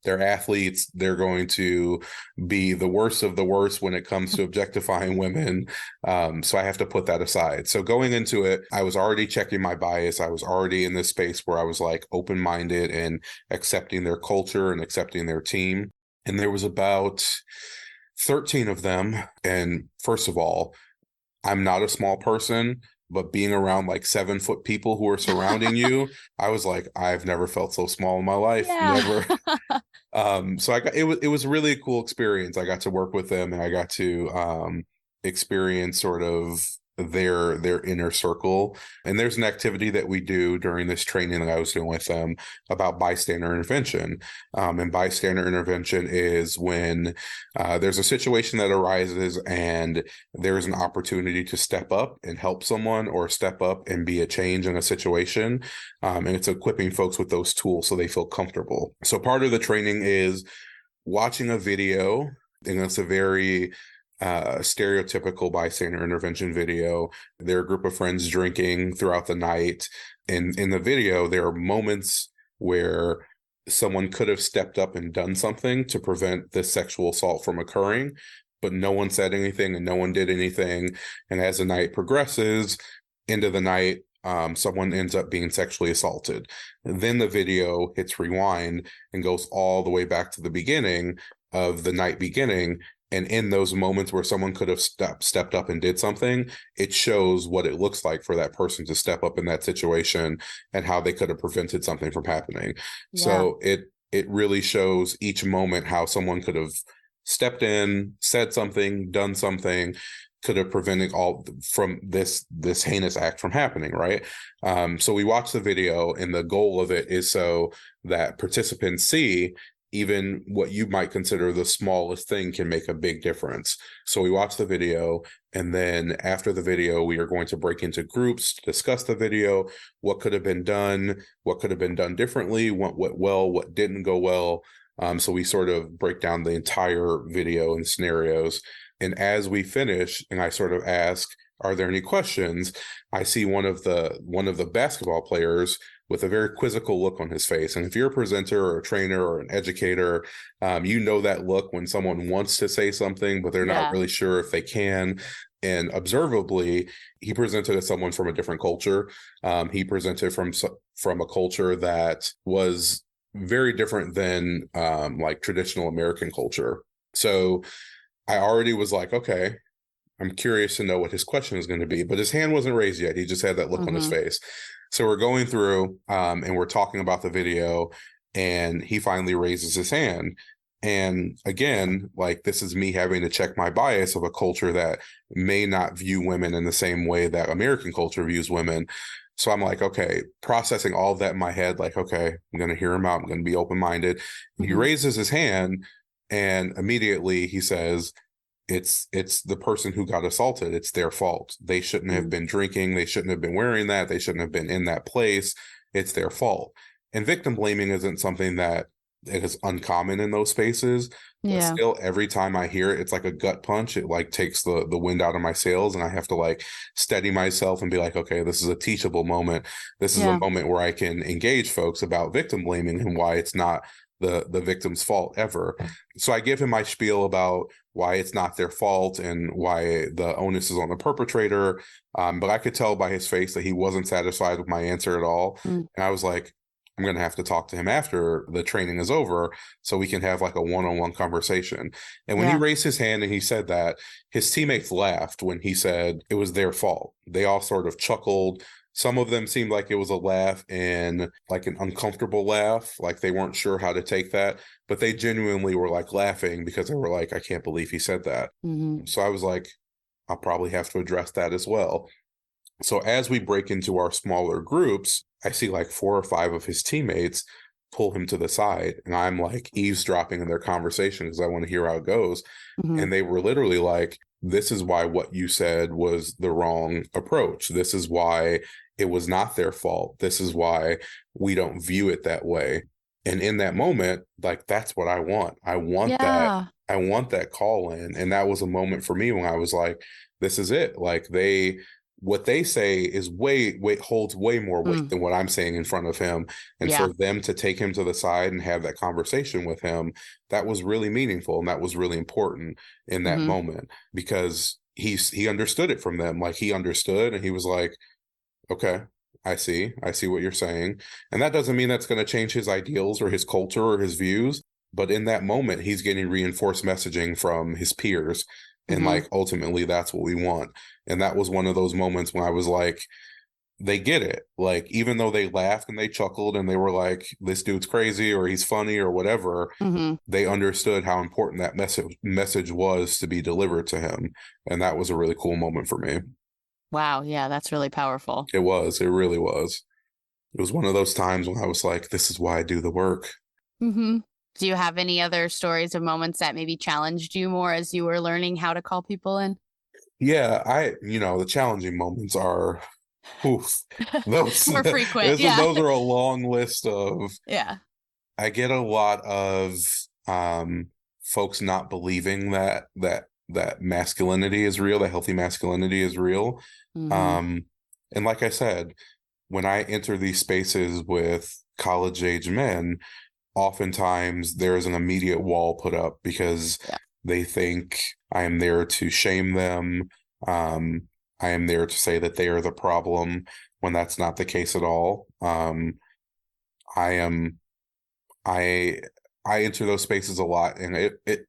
They're athletes. They're going to be the worst of the worst when it comes to objectifying women. So I have to put that aside. So going into it, I was already checking my bias. I was already in this space where I was open-minded and accepting their culture and accepting their team. And there was about 13 of them. And first of all, I'm not a small person, but being around 7-foot people who are surrounding you, I was like, I've never felt so small in my life. Never. So it was really a cool experience. I got to work with them, and I got to experience sort of their inner circle. And there's an activity that we do during this training that I was doing with them about bystander intervention. And bystander intervention is when there's a situation that arises and there's an opportunity to step up and help someone, or step up and be a change in a situation. And it's equipping folks with those tools so they feel comfortable. So part of the training is watching a video, and it's a very stereotypical bystander intervention video. They're a group of friends drinking throughout the night. And in the video, there are moments where someone could have stepped up and done something to prevent this sexual assault from occurring, but no one said anything and no one did anything. And as the night progresses, into the night, someone ends up being sexually assaulted. And then the video hits rewind and goes all the way back to the beginning of the night beginning. And in those moments where someone could have stepped up and did something, it shows what it looks like for that person to step up in that situation and how they could have prevented something from happening.
Yeah.
So it really shows each moment how someone could have stepped in, said something, done something, could have prevented all from this heinous act from happening, right? So we watch the video, and the goal of it is so that participants see even what you might consider the smallest thing can make a big difference. So we watch the video, and then after the video, we are going to break into groups to discuss the video, what could have been done, what could have been done differently, what went well, what didn't go well. So we sort of break down the entire video and scenarios. And as we finish, and I sort of ask, are there any questions? I see one of the basketball players with a very quizzical look on his face. And if you're a presenter or a trainer or an educator, you know that look when someone wants to say something, but they're not really sure if they can. And observably, he presented as someone from a different culture. He presented from a culture that was very different than like traditional American culture. So I already was like, okay, I'm curious to know what his question is going to be, but his hand wasn't raised yet. He just had that look on his face. So we're going through and we're talking about the video, and he finally raises his hand. And again, like, this is me having to check my bias of a culture that may not view women in the same way that American culture views women. So I'm like, okay, processing all of that in my head, like, okay, I'm going to hear him out. I'm going to be open-minded. He raises his hand, and immediately he says, it's the person who got assaulted. It's their fault. They shouldn't have been drinking. They shouldn't have been wearing that. They shouldn't have been in that place. It's their fault. And victim blaming isn't something that it is uncommon in those spaces. But still, every time I hear it, it's like a gut punch. It like takes the wind out of my sails, and I have to like steady myself and be like, okay, this is a teachable moment. This is a moment where I can engage folks about victim blaming and why it's not the victim's fault ever. So I give him my spiel about why it's not their fault and why the onus is on the perpetrator. But I could tell by his face that he wasn't satisfied with my answer at all. And I was like, I'm going to have to talk to him after the training is over so we can have like a one-on-one conversation. And when he raised his hand and he said that, his teammates laughed when he said it was their fault. They all sort of chuckled. Some of them seemed like it was a laugh and like an uncomfortable laugh, like they weren't sure how to take that, but they genuinely were like laughing because they were like, I can't believe he said that. So I was like, I'll probably have to address that as well. So as we break into our smaller groups, I see like 4 or 5 of his teammates pull him to the side, and I'm like eavesdropping in their conversation because I want to hear how it goes. And they were literally like, this is why what you said was the wrong approach. This is why it was not their fault. This is why we don't view it that way. And in that moment, like, that's what I want. I want that. I want that call in. And that was a moment for me when I was like, this is it. Like, what they say is holds way more weight than what I'm saying in front of him. And for them to take him to the side and have that conversation with him, that was really meaningful. And that was really important in that moment, because he understood it from them. Like, he understood, and he was like, okay, I see what you're saying. And that doesn't mean that's going to change his ideals or his culture or his views. But in that moment, he's getting reinforced messaging from his peers. And like, ultimately, that's what we want. And that was one of those moments when I was like, they get it. Like, even though they laughed and they chuckled and they were like, this dude's crazy or he's funny or whatever, they understood how important that message was to be delivered to him. And that was a really cool moment for me.
Wow. Yeah, that's really powerful.
It was. It really was. It was one of those times when I was like, this is why I do the work.
Do you have any other stories or moments that maybe challenged you more as you were learning how to call people in?
Yeah, the challenging moments are, those
More frequent.
those are a long list of.
Yeah.
I get a lot of folks not believing that masculinity is real, that healthy masculinity is real. And like I said, when I enter these spaces with college age men, oftentimes there's an immediate wall put up because
Yeah.
they think I am there to shame them. I am there to say that they are the problem when that's not the case at all. I am I I enter those spaces a lot, and it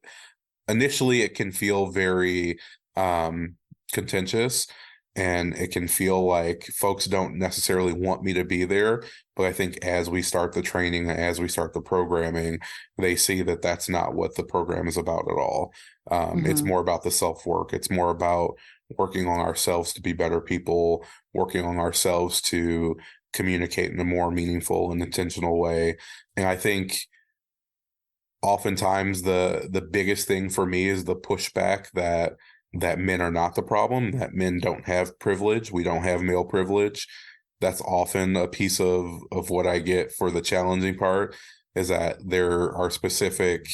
initially it can feel very um, contentious, and it can feel like folks don't necessarily want me to be there. But I think as we start the training, as we start the programming, they see that that's not what the program is about at all. It's
Mm-hmm.
more about the self work. It's more about working on ourselves to be better people, working on ourselves to communicate in a more meaningful and intentional way. And I think oftentimes the biggest thing for me is the pushback that men are not the problem, that men don't have privilege, we don't have male privilege. That's often a piece of what I get for the challenging part, is that there are specific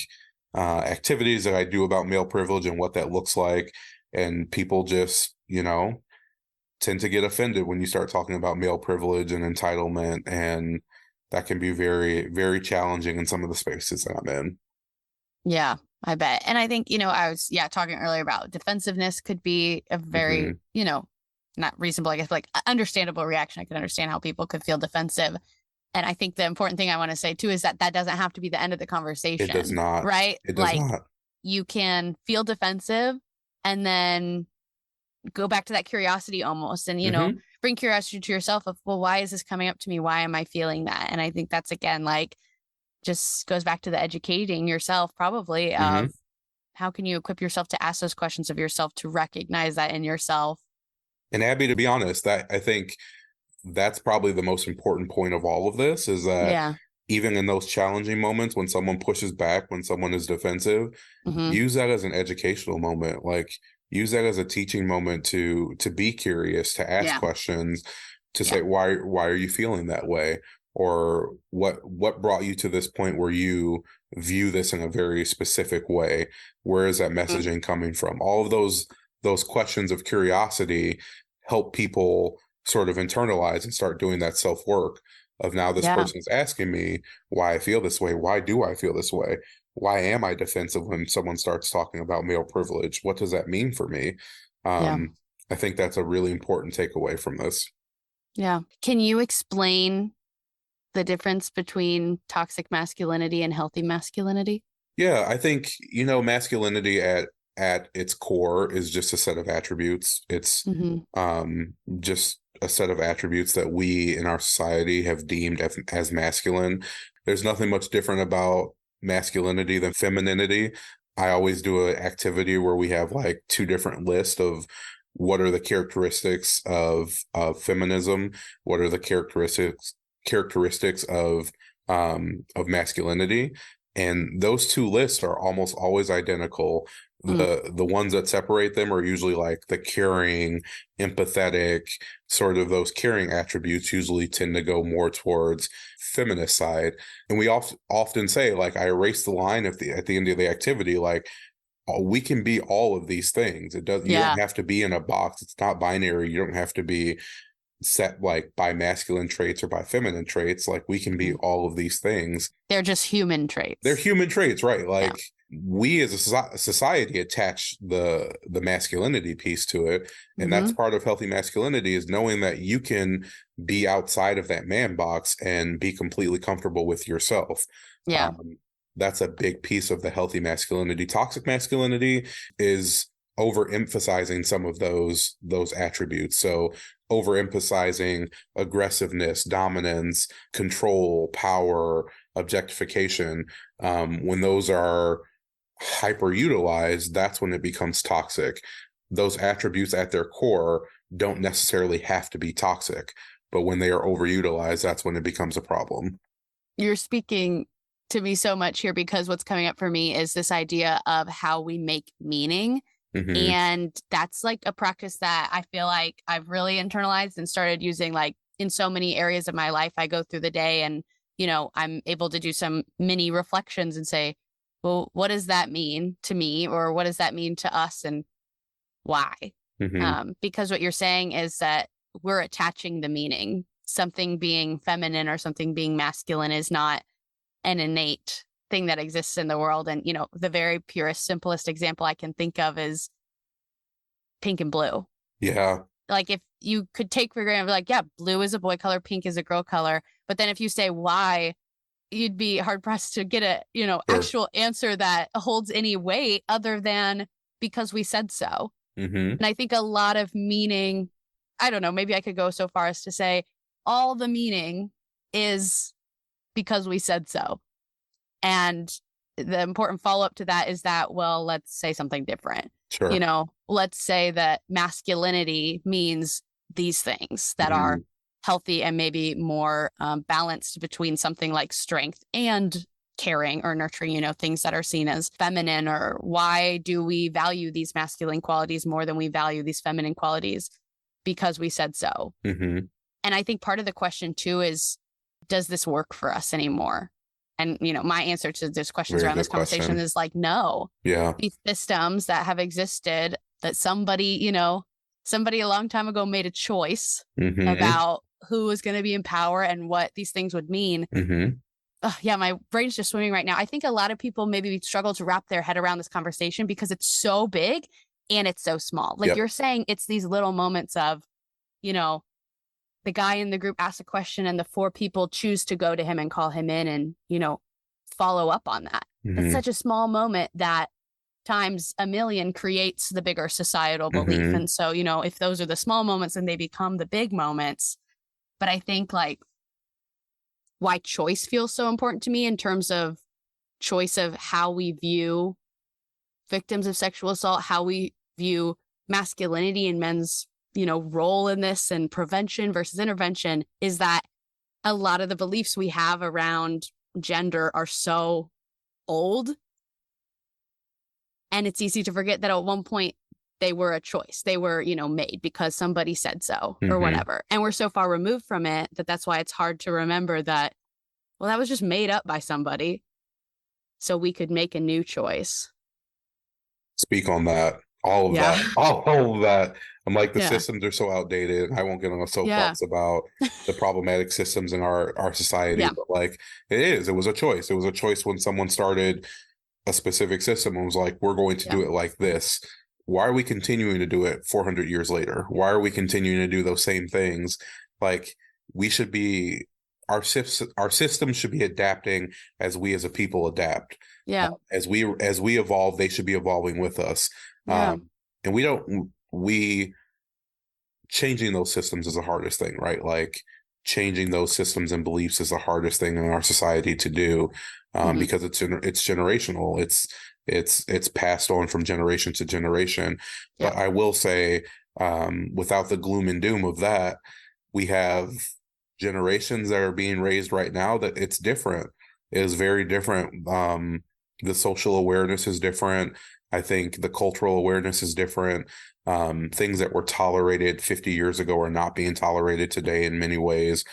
activities that I do about male privilege and what that looks like, and people just tend to get offended when you start talking about male privilege and entitlement, and that can be very, very challenging in some of the spaces that I'm in.
Yeah, I bet. And I think, I was, talking earlier about defensiveness could be a very,
Hmm.
not reasonable, I guess, but like understandable reaction. I can understand how people could feel defensive. And I think the important thing I want to say too is that that doesn't have to be the end of the
It does
conversation,
not.
right?
It does
Like
not.
you can feel defensive and then go back to that curiosity almost and,
Hmm.
bring curiosity to yourself of, well, why is this coming up to me? Why am I feeling that? And I think that's again, like, just goes back to the educating yourself probably of
Hmm.
how can you equip yourself to ask those questions of yourself, to recognize that in yourself.
And Abby, to be honest, that I think that's probably the most important point of all of this, is that
Yeah.
even in those challenging moments when someone pushes back, when someone is defensive,
Mm-hmm.
use that as an educational moment. Like, use that as a teaching moment to be curious, to ask
Yeah.
questions, to
Yeah.
say why are you feeling that way, or what brought you to this point where you view this in a very specific way. Where is that
Mm-hmm.
messaging coming from? All of those questions of curiosity help people sort of internalize and start doing that self work of, now this
Yeah.
person's asking me why I feel this way. Why do I feel this way? Why am I defensive when someone starts talking about male privilege? What does that mean for me?
Yeah.
I think that's a really important takeaway from this.
Yeah. Can you explain the difference between toxic masculinity and healthy masculinity?
Yeah, I think, masculinity at its core is just a set of attributes. It's
Mm-hmm.
just a set of attributes that we in our society have deemed as masculine. There's nothing much different about masculinity than femininity. I always do an activity where we have like two different lists of what are the characteristics of feminism, what are the characteristics of masculinity, and those two lists are almost always identical.
Mm.
The ones that separate them are usually like the caring, empathetic, sort of those caring attributes usually tend to go more towards feminist side. And we often say, like, I erase the line at the end of the activity, like, we can be all of these things. You
Yeah.
don't have to be in a box. It's not binary. You don't have to be set like by masculine traits or by feminine traits. Like, we can be
Mm.
all of these things.
They're just human
They're
traits.
human traits, right?
Yeah.
Like, we as a society attach the masculinity piece to it, and that's
Mm-hmm.
part of healthy masculinity, is knowing that you can be outside of that man box and be completely comfortable with yourself.
Yeah.
um, that's a big piece of the healthy masculinity. Toxic masculinity is overemphasizing some of those attributes. So overemphasizing aggressiveness, dominance, control, power, objectification. When those are hyperutilized, that's when it becomes toxic. Those attributes at their core don't necessarily have to be toxic, but when they are overutilized, that's when it becomes a problem.
You're speaking to me so much here because what's coming up for me is this idea of how we make meaning.
Hmm.
And that's like a practice that I feel like I've really internalized and started using like in so many areas of my life. I go through the day and, I'm able to do some mini reflections and say, well, what does that mean to me? Or what does that mean to us? And why?
Hmm.
Because what you're saying is that we're attaching the meaning. Something being feminine or something being masculine is not an innate thing that exists in the world. And, the very purest, simplest example I can think of is pink and blue.
Yeah.
Like if you could take for granted, like, yeah, blue is a boy color, pink is a girl color. But then if you say why, you'd be hard pressed to get a,
Sure.
actual answer that holds any weight other than because we said so.
Mm-hmm.
And I think a lot of meaning, I don't know, maybe I could go so far as to say all the meaning is because we said so. And the important follow-up to that is that, well, let's say something different.
Sure.
Let's say that masculinity means these things that are healthy and maybe more balanced between something like strength and caring or nurturing, things that are seen as feminine. Or why do we value these masculine qualities more than we value these feminine qualities? Because we said so.
Mm-hmm.
And I think part of the question too is, does this work for us anymore? And, my answer to those questions around this conversation is like, no.
Yeah.
These systems that have existed, that somebody a long time ago made a choice about who was going to be in power and what these things would mean. Yeah, my brain's just swimming right now. I think a lot of people maybe struggle to wrap their head around this conversation because it's so big and it's so small. Like you're saying, it's these little moments of, the guy in the group asks a question and the 4 people choose to go to him and call him in and, follow up on that. It's such a small moment that times a million creates the bigger societal belief. And so, if those are the small moments, then they become the big moments. But I think like why choice feels so important to me in terms of choice of how we view victims of sexual assault, how we view masculinity and men's role in this and prevention versus intervention, is that a lot of the beliefs we have around gender are so old. And it's easy to forget that at one point they were a choice. They were, made because somebody said so or whatever. And we're so far removed from it that's why it's hard to remember that, well, that was just made up by somebody so we could make a new choice.
Speak on that. All of that. All of that. I'm like, the systems are so outdated. I won't get on a soapbox about the problematic systems in our society. But like, it was a choice. It was a choice when someone started a specific system and was like, we're going to do it like this. Why are we continuing to do it 400 years later? Why are we continuing to do those same things? Like, we should be, our systems should be adapting as we as a people adapt. As we evolve, they should be evolving with us. And changing those systems is the hardest thing, right? Like, changing those systems and beliefs is the hardest thing in our society to do, because it's generational. It's passed on from generation to generation. But I will say, without the gloom and doom of that, we have generations that are being raised right now that it's different. It is very different. The social awareness is different. I think the cultural awareness is different. Things that were tolerated 50 years ago are not being tolerated today in many ways.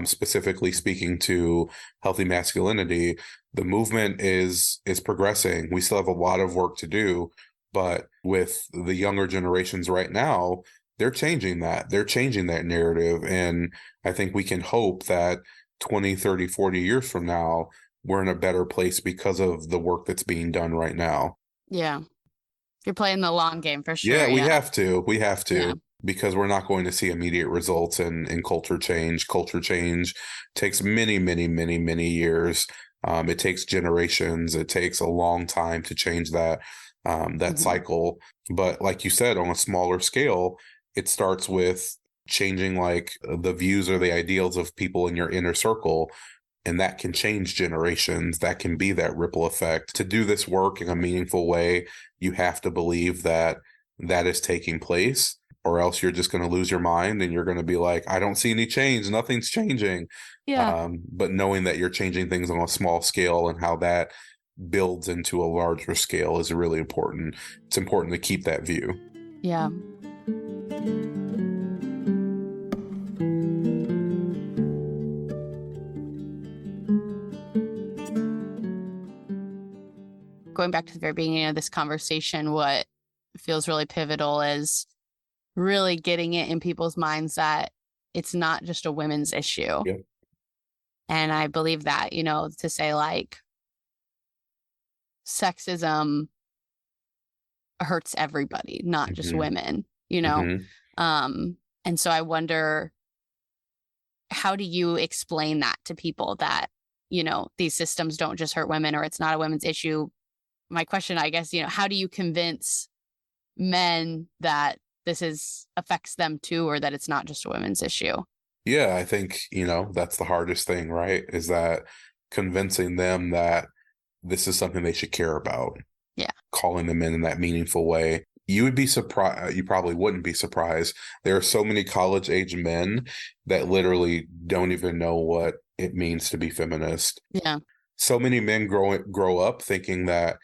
Specifically speaking to healthy masculinity, the movement is progressing. We still have a lot of work to do, but with the younger generations right now, they're changing that. They're changing that narrative. And I think we can hope that 20, 30, 40 years from now, we're in a better place because of the work that's being done right now.
Yeah. You're playing the long game for sure.
Yeah, we have to. We have to,
Yeah.
because we're not going to see immediate results in culture change. Culture change takes many, many, many, many years. It takes generations. It takes a long time to change that cycle. But like you said, on a smaller scale, it starts with changing like the views or the ideals of people in your inner circle. And that can change generations. That can be that ripple effect. To do this work in a meaningful way, you have to believe that is taking place, or else you're just going to lose your mind and you're going to be like, I don't see any change. Nothing's changing. But knowing that you're changing things on a small scale and how that builds into a larger scale is really important. It's important to keep that view.
Yeah. Going back to the very beginning of this conversation, what feels really pivotal is really getting it in people's minds that it's not just a women's issue. And I believe that, to say like sexism hurts everybody, not just
Hmm.
women,
Hmm.
and so I wonder, how do you explain that to people that, these systems don't just hurt women or it's not a women's issue? My question, I guess, how do you convince men that this affects them too, or that it's not just a women's issue?
Yeah, I think, that's the hardest thing, right? Is that convincing them that this is something they should care about,
Yeah.
calling them in that meaningful way. You would be surprised. You probably wouldn't be surprised. There are so many college age men that literally don't even know what it means to be feminist.
Yeah.
So many men grow up thinking that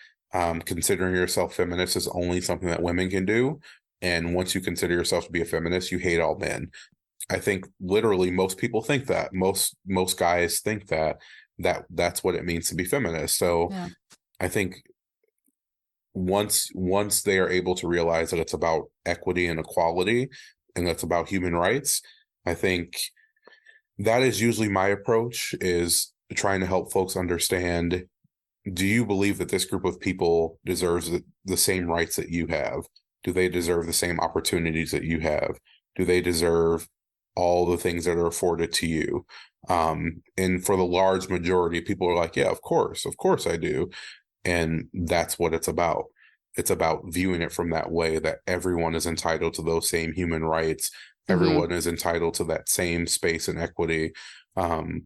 considering yourself feminist is only something that women can do. And once you consider yourself to be a feminist, you hate all men. I think literally most people think that. Most guys think that's what it means to be feminist. So
Yeah.
I think once they are able to realize that it's about equity and equality and that's about human rights, I think that is usually my approach, is trying to help folks understand, do you believe that this group of people deserves the same rights that you have? Do they deserve the same opportunities that you have? Do they deserve all the things that are afforded to you? And for the large majority, people are like, yeah, of course I do. And that's what it's about. It's about viewing it from that way, that everyone is entitled to those same human rights.
Hmm.
Everyone is entitled to that same space and equity. Um,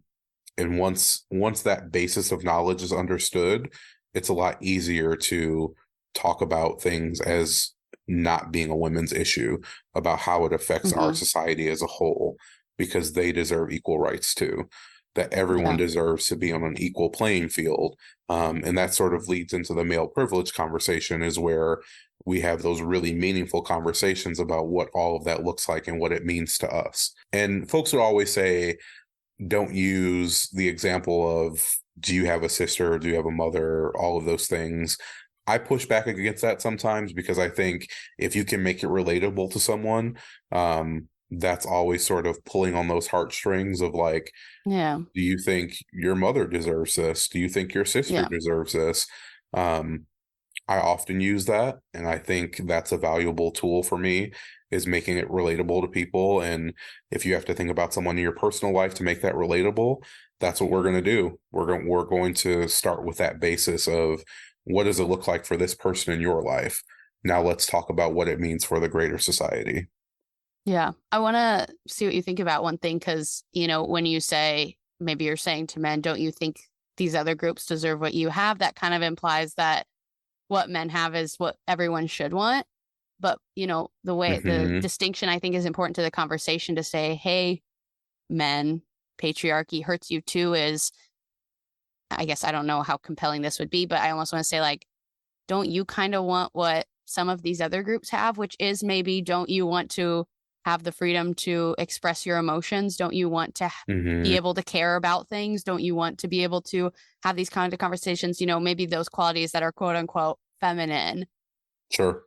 and once that basis of knowledge is understood, it's a lot easier to talk about things as not being a women's issue, about how it affects our
Hmm.
society as a whole, because they deserve equal rights too, that everyone
Yeah.
deserves to be on an equal playing field. And that sort of leads into the male privilege conversation, is where we have those really meaningful conversations about what all of that looks like and what it means to us. And folks would always say, don't use the example of, do you have a sister, do you have a mother, all of those things. I push back against that sometimes, because I think if you can make it relatable to someone, that's always sort of pulling on those heartstrings of like,
Yeah.
do you think your mother deserves this? Do you think your sister
Yeah.
deserves this? Um, I often use that, and I think that's a valuable tool for me, is making it relatable to people. And if you have to think about someone in your personal life to make that relatable, that's what we're going to do. We're going to start with that basis of, what does it look like for this person in your life? Now let's talk about what it means for the greater society.
Yeah. I want to see what you think about one thing, because, when you say, maybe you're saying to men, don't you think these other groups deserve what you have? That kind of implies that what men have is what everyone should want. But, the
Hmm.
distinction I think is important to the conversation, to say, hey, men, patriarchy hurts you too, is, I guess, I don't know how compelling this would be, but I almost want to say, like, don't you kind of want what some of these other groups have, which is, maybe, don't you want to have the freedom to express your emotions? Don't you want to be
Hmm.
able to care about things? Don't you want to be able to have these kinds of conversations? Maybe those qualities that are quote unquote feminine
Sure.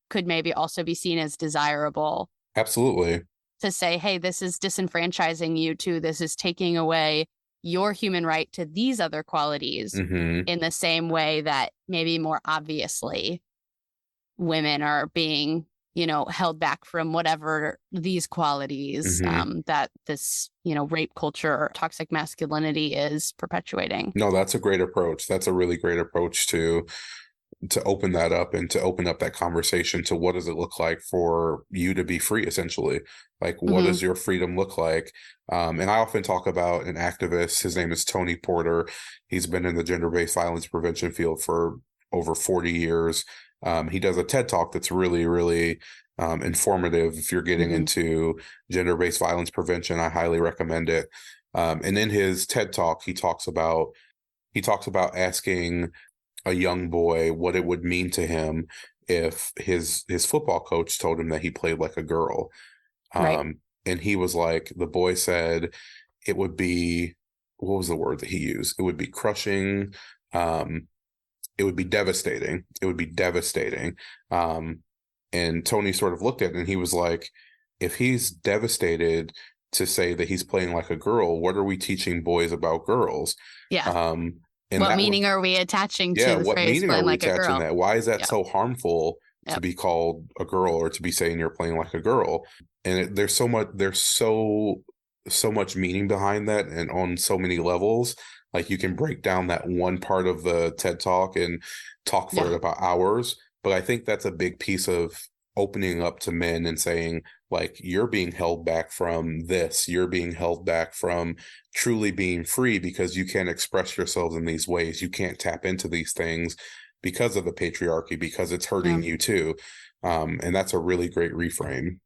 could maybe also be seen as desirable,
Absolutely.
to say, hey, this is disenfranchising you too. This is taking away your human right to these other qualities,
Hmm.
in the same way that maybe more obviously women are being, held back from whatever these qualities,
Hmm.
that this, rape culture or toxic masculinity is perpetuating.
No, that's a great approach. That's a really great approach to open that up, and to open up that conversation to, what does it look like for you to be free, essentially? Like, what
Hmm.
does your freedom look like? And I often talk about an activist. His name is Tony Porter. He's been in the gender-based violence prevention field for over 40 years. He does a TED talk that's really, really informative. If you're getting
Hmm.
into gender-based violence prevention, I highly recommend it. And in his TED talk, he talks about asking a young boy what it would mean to him if his football coach told him that he played like a girl.
Right.
And he was like, the boy said it would be, what was the word that he used? It would be crushing. Um, it would be devastating. It would be devastating. And Tony sort of looked at it, and he was like, if he's devastated to say that he's playing like a girl. What are we teaching boys about girls?
Yeah.
And
What
that
meaning
was,
are we attaching
yeah,
to the
what
phrase
meaning are
playing
we
like a
attaching
girl?
that? Why is that
Yep.
so harmful to
Yep.
be called a girl or to be saying you're playing like a girl? And there's so much meaning behind that, and on so many levels. Like, you can break down that one part of the TED Talk and talk for it
Yeah.
about hours. But I think that's a big piece of opening up to men and saying, like, you're being held back from this. You're being held back from truly being free because you can't express yourselves in these ways. You can't tap into these things because of the patriarchy, because it's hurting
Yeah.
you too. And that's a really great reframe.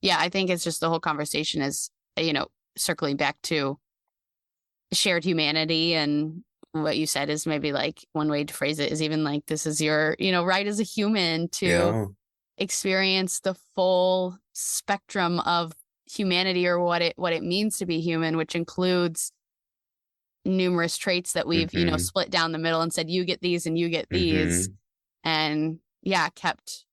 Yeah. I think it's just the whole conversation is, circling back to shared humanity. And what you said is maybe like one way to phrase it is even like, this is your, right as a human to
Yeah.
experience the full spectrum of humanity, or what it means to be human, which includes numerous traits that we've
Hmm.
split down the middle and said you get these and you get these,
Hmm.
and yeah, kept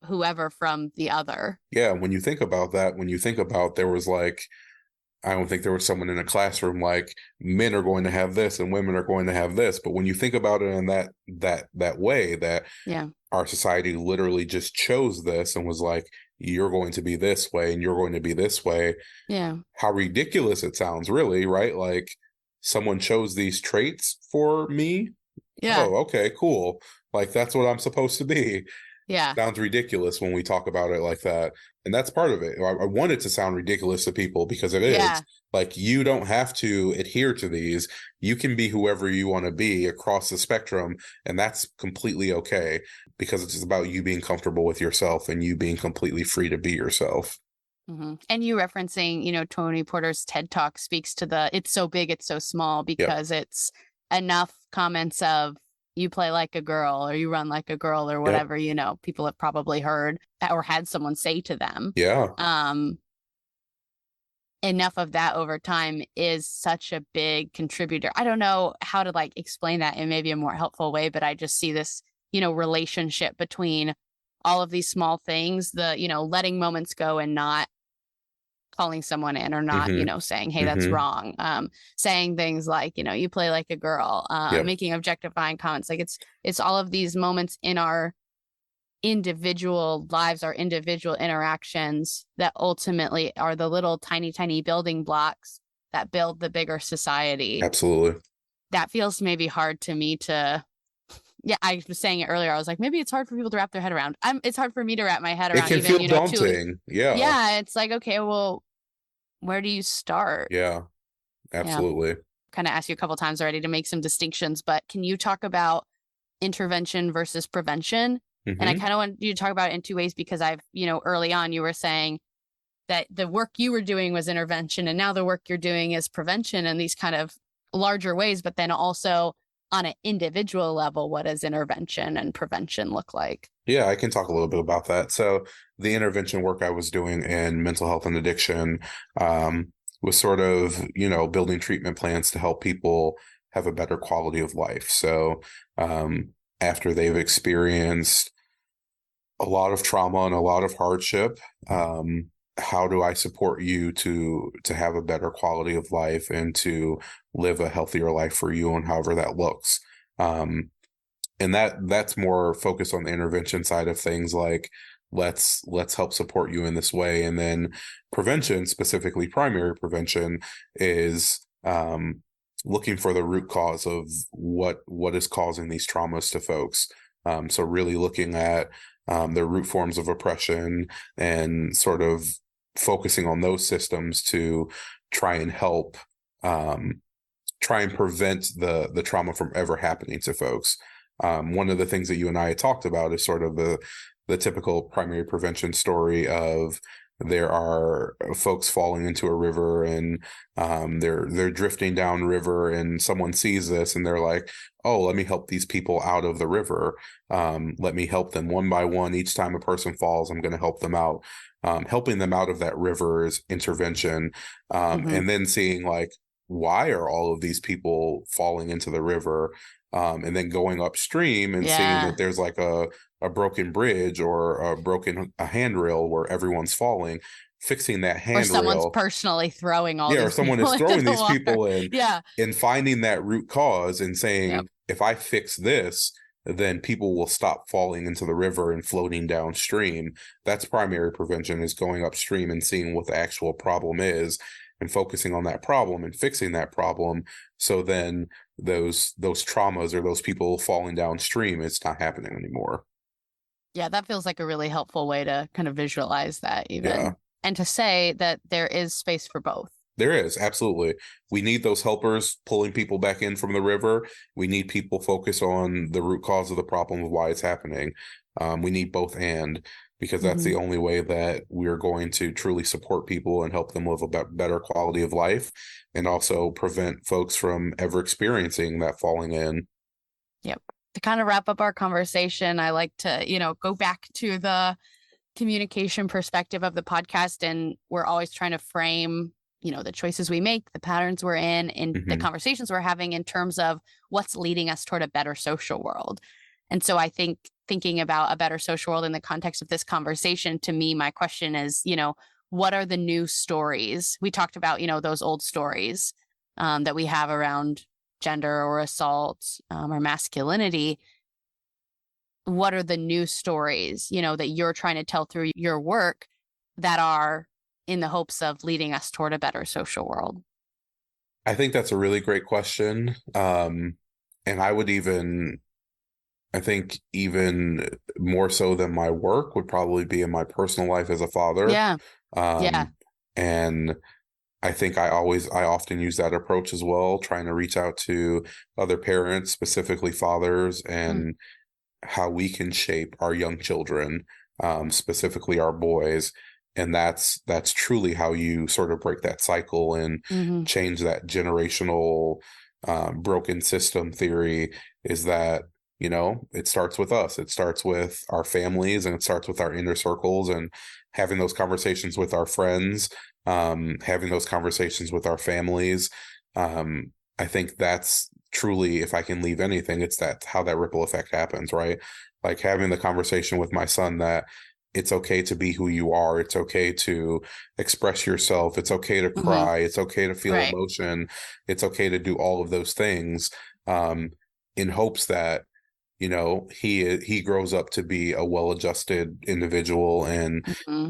whoever from the other.
Yeah. When you think about that, when you think about there was like, I don't think there was someone in a classroom like, men are going to have this and women are going to have this. But when you think about it in that way, that
Yeah.
our society literally just chose this and was like, you're going to be this way and you're going to be this way.
Yeah.
How ridiculous it sounds, really, right? Like, someone chose these traits for me.
Yeah.
Oh, okay, cool. Like, that's what I'm supposed to be.
Yeah.
Sounds ridiculous when we talk about it like that. And that's part of it. I want it to sound ridiculous to people because it is.
Yeah.
Like, you don't have to adhere to these. You can be whoever you want to be across the spectrum. And that's completely okay, because it's just about you being comfortable with yourself and you being completely free to be yourself.
And you referencing, Tony Porter's TED Talk speaks to the it's so big, it's so small,
Yep.
because it's enough comments of you play like a girl or you run like a girl or
Yep.
whatever, people have probably heard or had someone say to them.
Yeah.
Enough of that over time is such a big contributor. I don't know how to like explain that in maybe a more helpful way, but I just see this, relationship between all of these small things, the, letting moments go and not calling someone in or not,
Hmm.
saying, hey, that's
Hmm.
wrong. Saying things like, you play like a girl,
Yep.
making objectifying comments. Like it's all of these moments in our individual lives, our individual interactions that ultimately are the little tiny, tiny building blocks that build the bigger society.
Absolutely.
That feels maybe hard to me to, yeah, I was saying it earlier. I was like, maybe it's hard for people to wrap their head around. It's hard for me to wrap my head
It
around
can
even,
feel
two.
daunting. Yeah.
Yeah. It's like, okay, well, where do you start?
Yeah.
Yeah.
Absolutely.
Kind of asked you a couple times already to make some distinctions, but can you talk about intervention versus prevention? And I
Hmm.
kind of want you to talk about it in two ways, because I've, early on you were saying that the work you were doing was intervention and now the work you're doing is prevention in these kind of larger ways, but then also on an individual level, what does intervention and prevention look like?
Yeah, I can talk a little bit about that. So the intervention work I was doing in mental health and addiction was sort of, building treatment plans to help people have a better quality of life. So after they've experienced a lot of trauma and a lot of hardship, how do I support you to have a better quality of life and to live a healthier life for you, and however that looks. And that's more focused on the intervention side of things, like, let's help support you in this way. And then prevention, specifically primary prevention, is looking for the root cause of what is causing these traumas to folks. So really looking at the root forms of oppression and sort of focusing on those systems to try and help, try and prevent the trauma from ever happening to folks. One of the things that you and I had talked about is sort of the typical primary prevention story of, there are folks falling into a river and they're drifting down river, and someone sees this and they're like, oh, let me help these people out of the river. Let me help them one by one. Each time a person falls, I'm going to help them out. Helping them out of that river is intervention. And then seeing, like, why are all of these people falling into the river? And then going upstream and seeing
Yeah.
that there's like a broken bridge or a handrail where everyone's falling, fixing that
Or someone's
handrail.
personally throwing all
Yeah, or
these
someone
people
is
into
throwing
the
these
water.
people in,
Yeah.
and finding that root cause and
Yep.
saying, if I fix this, then people will stop falling into the river and floating downstream. That's primary prevention, is going upstream and seeing what the actual problem is and focusing on that problem and fixing that problem. So then those traumas or those people falling downstream, it's not happening anymore.
Yeah, that feels like a really helpful way to kind of visualize that
Yeah.
even. And to say that there is space for both.
There is, absolutely. We need those helpers pulling people back in from the river. We need people focused on the root cause of the problem of why it's happening. We need both, and because that's the only way that we're going to truly support people and help them live a better quality of life, and also prevent folks from ever experiencing that falling in.
Yep. To kind of wrap up our conversation, I like to, go back to the communication perspective of the podcast. And we're always trying to frame, the choices we make, the patterns we're in the conversations we're having in terms of what's leading us toward a better social world. And so I think thinking about a better social world in the context of this conversation, to me, my question is, what are the new stories? We talked about, those old stories that we have around gender or assault or masculinity. What are the new stories, that you're trying to tell through your work that are in the hopes of leading us toward a better social world?
I think that's a really great question. And I think even more so than my work would probably be in my personal life as a father.
Yeah. Yeah.
And I think I often use that approach as well, trying to reach out to other parents, specifically fathers, and how we can shape our young children, specifically our boys. And that's truly how you sort of break that cycle and change that generational broken system theory, is that, it starts with us. It starts with our families, and it starts with our inner circles, and having those conversations with our friends, having those conversations with our families. I think that's truly, if I can leave anything, it's that how that ripple effect happens, right? Like having the conversation with my son that it's okay to be who you are. It's okay to express yourself. It's okay to cry. It's okay to feel
Right.
emotion. It's okay to do all of those things, in hopes that, he grows up to be a well-adjusted individual, and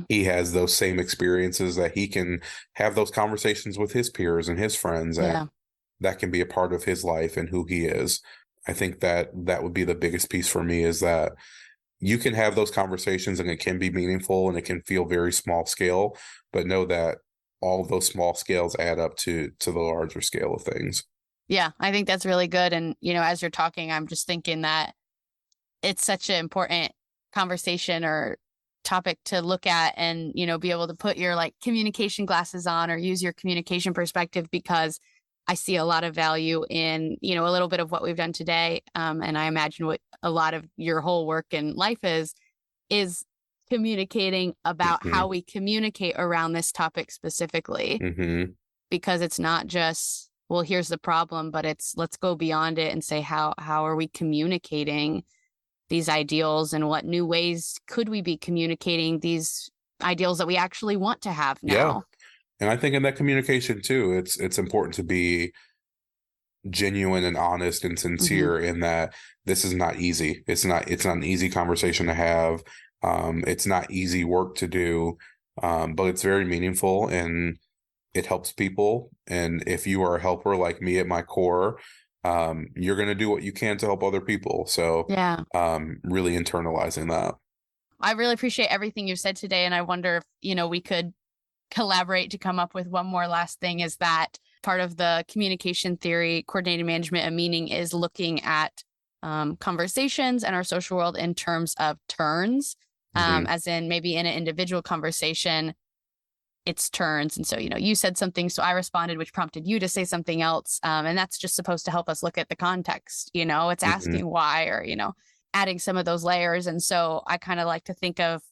he has those same experiences, that he can have those conversations with his peers and his friends, and
Yeah.
that can be a part of his life and who he is. I think that would be the biggest piece for me, is that you can have those conversations and it can be meaningful and it can feel very small scale, but know that all of those small scales add up to the larger scale of things.
Yeah, I think that's really good. And, as you're talking, I'm just thinking that it's such an important conversation or topic to look at and, be able to put your communication glasses on or use your communication perspective, because I see a lot of value in, a little bit of what we've done today. And I imagine what a lot of your whole work in life is communicating about how we communicate around this topic specifically, because it's not just, well, here's the problem, but it's, let's go beyond it and say, how are we communicating these ideals, and what new ways could we be communicating these ideals that we actually want to have now?
Yeah. And I think in that communication too, it's important to be genuine and honest and sincere, in that this is not easy. It's not an easy conversation to have. It's not easy work to do, but it's very meaningful and it helps people. And if you are a helper like me at my core, you're going to do what you can to help other people. So
Yeah.
really internalizing that.
I really appreciate everything you've said today. And I wonder if, we could collaborate to come up with one more last thing, is that part of the communication theory, coordinated management of meaning, is looking at conversations and our social world in terms of turns, as in maybe in an individual conversation, it's turns. And so, you said something, so I responded, which prompted you to say something else. And that's just supposed to help us look at the context, it's asking why, or, adding some of those layers. And so I kind of like to think of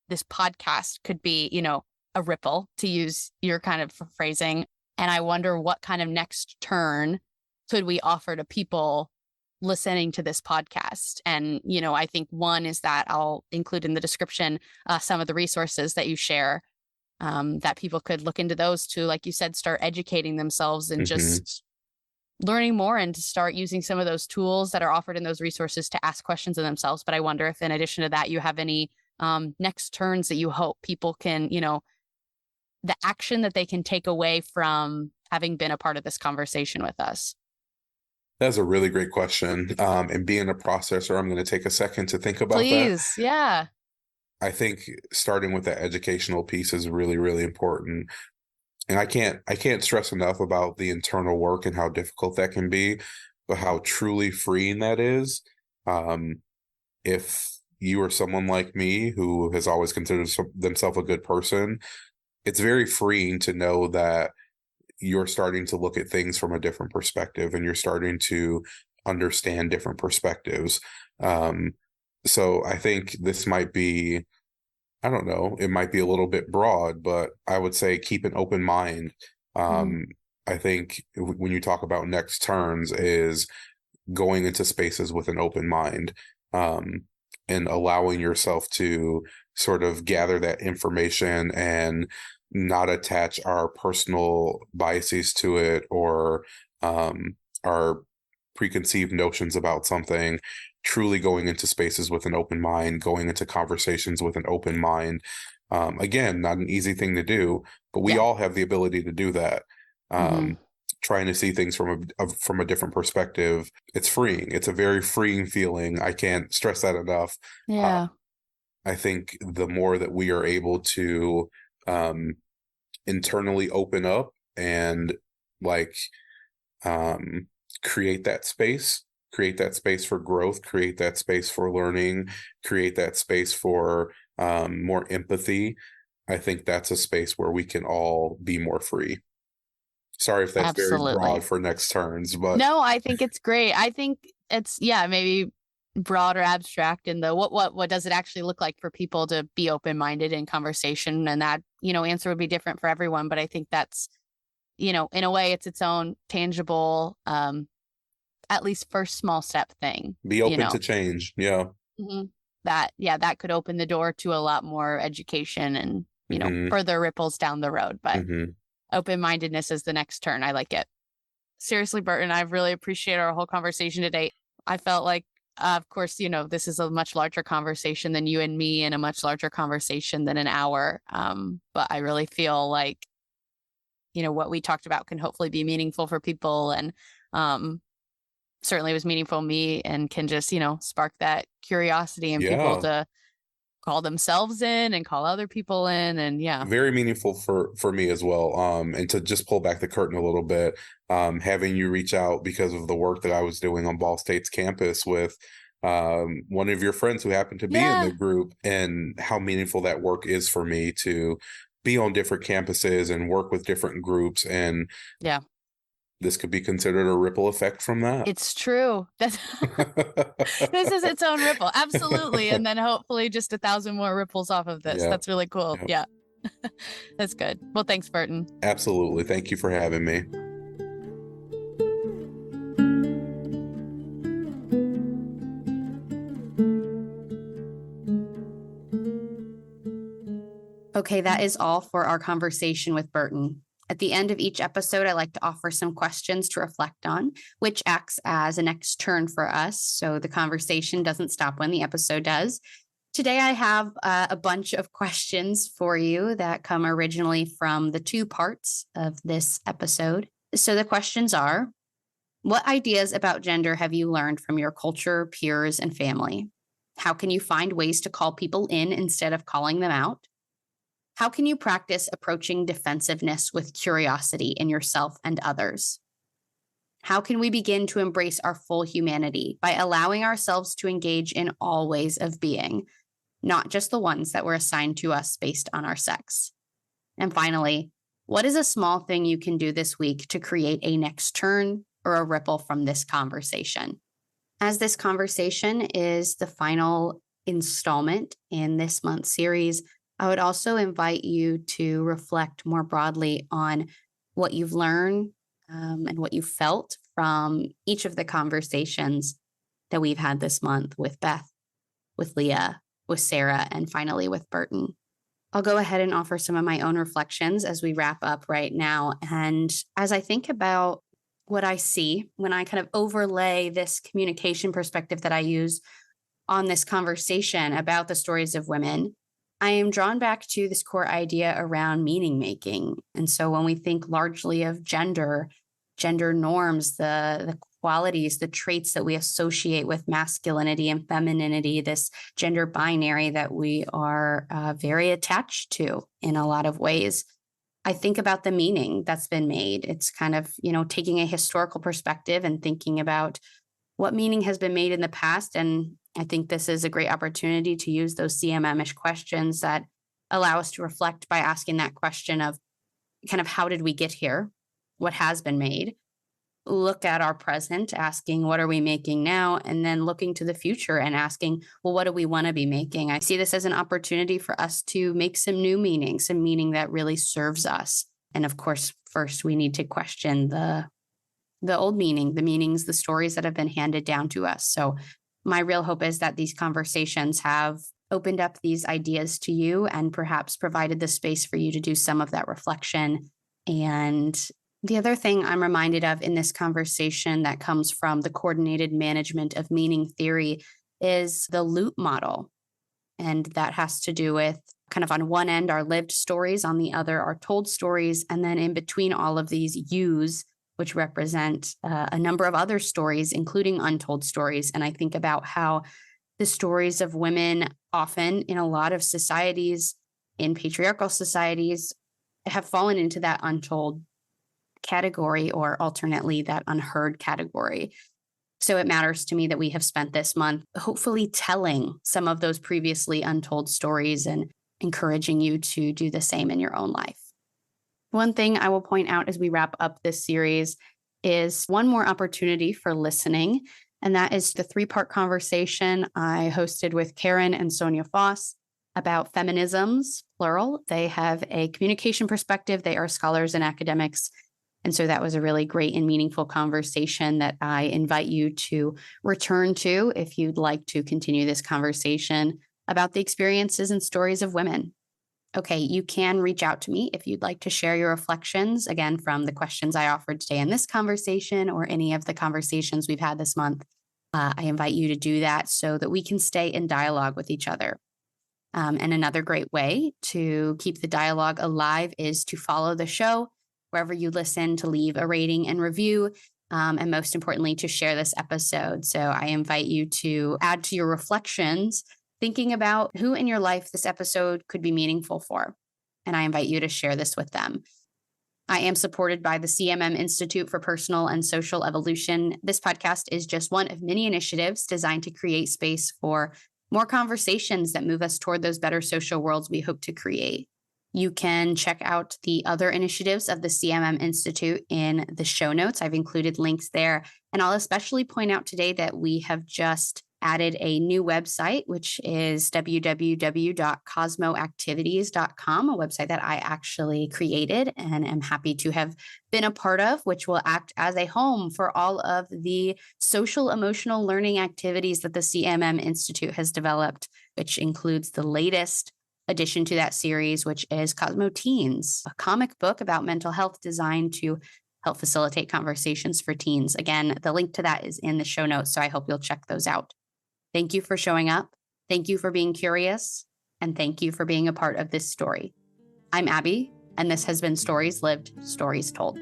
this podcast could be, a ripple, to use your kind of phrasing. And I wonder what kind of next turn could we offer to people listening to this podcast. And, I think one is that I'll include in the description some of the resources that you share that people could look into those to, like you said, start educating themselves and
Hmm.
just learning more and to start using some of those tools that are offered in those resources to ask questions of themselves. But I wonder if in addition to that, you have any next turns that you hope people can, the action that they can take away from having been a part of this conversation with us.
That's a really great question. And being a processor, I'm going to take a second to think about that.
Please. Yeah.
I think starting with that educational piece is really, really important. And I can't stress enough about the internal work and how difficult that can be, but how truly freeing that is. Um, if you are someone like me who has always considered themselves a good person, it's very freeing to know that you're starting to look at things from a different perspective and you're starting to understand different perspectives. Um, so I think this might be, I don't know, it might be a little bit broad, but I would say keep an open mind.
Mhm.
Um, I think when you talk about next turns is going into spaces with an open mind, um, and allowing yourself to sort of gather that information and not attach our personal biases to it or our preconceived notions about something, truly going into spaces with an open mind, going into conversations with an open mind. Again, not an easy thing to do, but we
Yeah.
all have the ability to do that.
Hmm.
Um, Trying to see things from a different perspective, it's freeing. It's a very freeing feeling. I can't stress that enough. Uh,
Yeah.
I think the more that we are able to um, internally open up and like um, create that space, create that space for growth, create that space for learning, create that space for more empathy. I think that's a space where we can all be more free. Sorry if that's very broad
Absolutely.
for next turns, but
No, I think it's great. I think it's, yeah, maybe broad or abstract in the what does it actually look like for people to be open-minded in conversation, and that, answer would be different for everyone, but I think that's, in a way it's its own tangible at least first small step thing,
be open to change. Yeah.
Mhm. That, yeah, that could open the door to a lot more education and,
Hmm.
further ripples down the road, but
Hmm.
open-mindedness is the next turn. I like it. Seriously, Burton, I've really appreciated our whole conversation today. I felt like, of course, this is a much larger conversation than you and me and a much larger conversation than an hour. But I really feel like, what we talked about can hopefully be meaningful for people. And um, certainly was meaningful to me and can just, spark that curiosity in people
Yeah.
to call themselves in and call other people in. And yeah.
Very meaningful for me as well. And to just pull back the curtain a little bit, having you reach out because of the work that I was doing on Ball State's campus with one of your friends who happened to be in the
Yeah.
group, and how meaningful that work is for me to be on different campuses and work with different groups. And
Yeah.
this could be considered a ripple effect from that.
It's true. That's this is its own ripple. Absolutely. And then hopefully just 1,000 more ripples off of this.
Yeah.
That's really cool.
Yeah.
Yeah. That's good. Well, thanks, Burton.
Absolutely. Thank you for having me.
Okay, that is all for our conversation with Burton. At the end of each episode, I like to offer some questions to reflect on, which acts as a next turn for us. So the conversation doesn't stop when the episode does. Today, I have a bunch of questions for you that come originally from the two parts of this episode. So the questions are: what ideas about gender have you learned from your culture, peers, and family? How can you find ways to call people in instead of calling them out? How can you practice approaching defensiveness with curiosity in yourself and others? How can we begin to embrace our full humanity by allowing ourselves to engage in all ways of being, not just the ones that were assigned to us based on our sex? And finally, what is a small thing you can do this week to create a next turn or a ripple from this conversation? As this conversation is the final installment in this month's series, I would also invite you to reflect more broadly on what you've learned and what you felt from each of the conversations that we've had this month with Beth, with Leah, with Sarah, and finally with Burton. I'll go ahead and offer some of my own reflections as we wrap up right now. And as I think about what I see when I kind of overlay this communication perspective that I use on this conversation about the stories of women, I am drawn back to this core idea around meaning making. And so when we think largely of gender norms, the qualities, the traits that we associate with masculinity and femininity, this gender binary that we are very attached to in a lot of ways. I think about the meaning that's been made. It's kind of, taking a historical perspective and thinking about what meaning has been made in the past. And I think this is a great opportunity to use those CMM-ish questions that allow us to reflect by asking that question of kind of how did we get here? What has been made? Look at our present, asking what are we making now, and then looking to the future and asking, well, what do we want to be making? I see this as an opportunity for us to make some new meaning, some meaning that really serves us. And of course, first we need to question the old meaning, the meanings, the stories that have been handed down to us. So my real hope is that these conversations have opened up these ideas to you and perhaps provided the space for you to do some of that reflection. And the other thing I'm reminded of in this conversation that comes from the coordinated management of meaning theory is the loop model. And that has to do with kind of on one end, our lived stories, on the other, our told stories. And then in between all of these U's, which represent a number of other stories, including untold stories. And I think about how the stories of women often in a lot of societies, in patriarchal societies, have fallen into that untold category, or alternately that unheard category. So it matters to me that we have spent this month hopefully telling some of those previously untold stories and encouraging you to do the same in your own life. One thing I will point out as we wrap up this series is one more opportunity for listening, and that is the 3-part conversation I hosted with Karen and Sonia Foss about feminisms, plural. They have a communication perspective. They are scholars and academics. And so that was a really great and meaningful conversation that I invite you to return to if you'd like to continue this conversation about the experiences and stories of women. Okay, you can reach out to me if you'd like to share your reflections, again, from the questions I offered today in this conversation or any of the conversations we've had this month. I invite you to do that so that we can stay in dialogue with each other. And another great way to keep the dialogue alive is to follow the show wherever you listen, to leave a rating and review, and most importantly, to share this episode. So I invite you to add to your reflections, thinking about who in your life this episode could be meaningful for. And I invite you to share this with them. I am supported by the CMM Institute for Personal and Social Evolution. This podcast is just one of many initiatives designed to create space for more conversations that move us toward those better social worlds we hope to create. You can check out the other initiatives of the CMM Institute in the show notes. I've included links there. And I'll especially point out today that we have just added a new website, which is www.cosmoactivities.com, a website that I actually created and am happy to have been a part of, which will act as a home for all of the social emotional learning activities that the CMM Institute has developed, which includes the latest addition to that series, which is Cosmo Teens, a comic book about mental health designed to help facilitate conversations for teens. Again, the link to that is in the show notes, so I hope you'll check those out. Thank you for showing up. Thank you for being curious. And thank you for being a part of this story. I'm Abby, and this has been Stories Lived, Stories Told.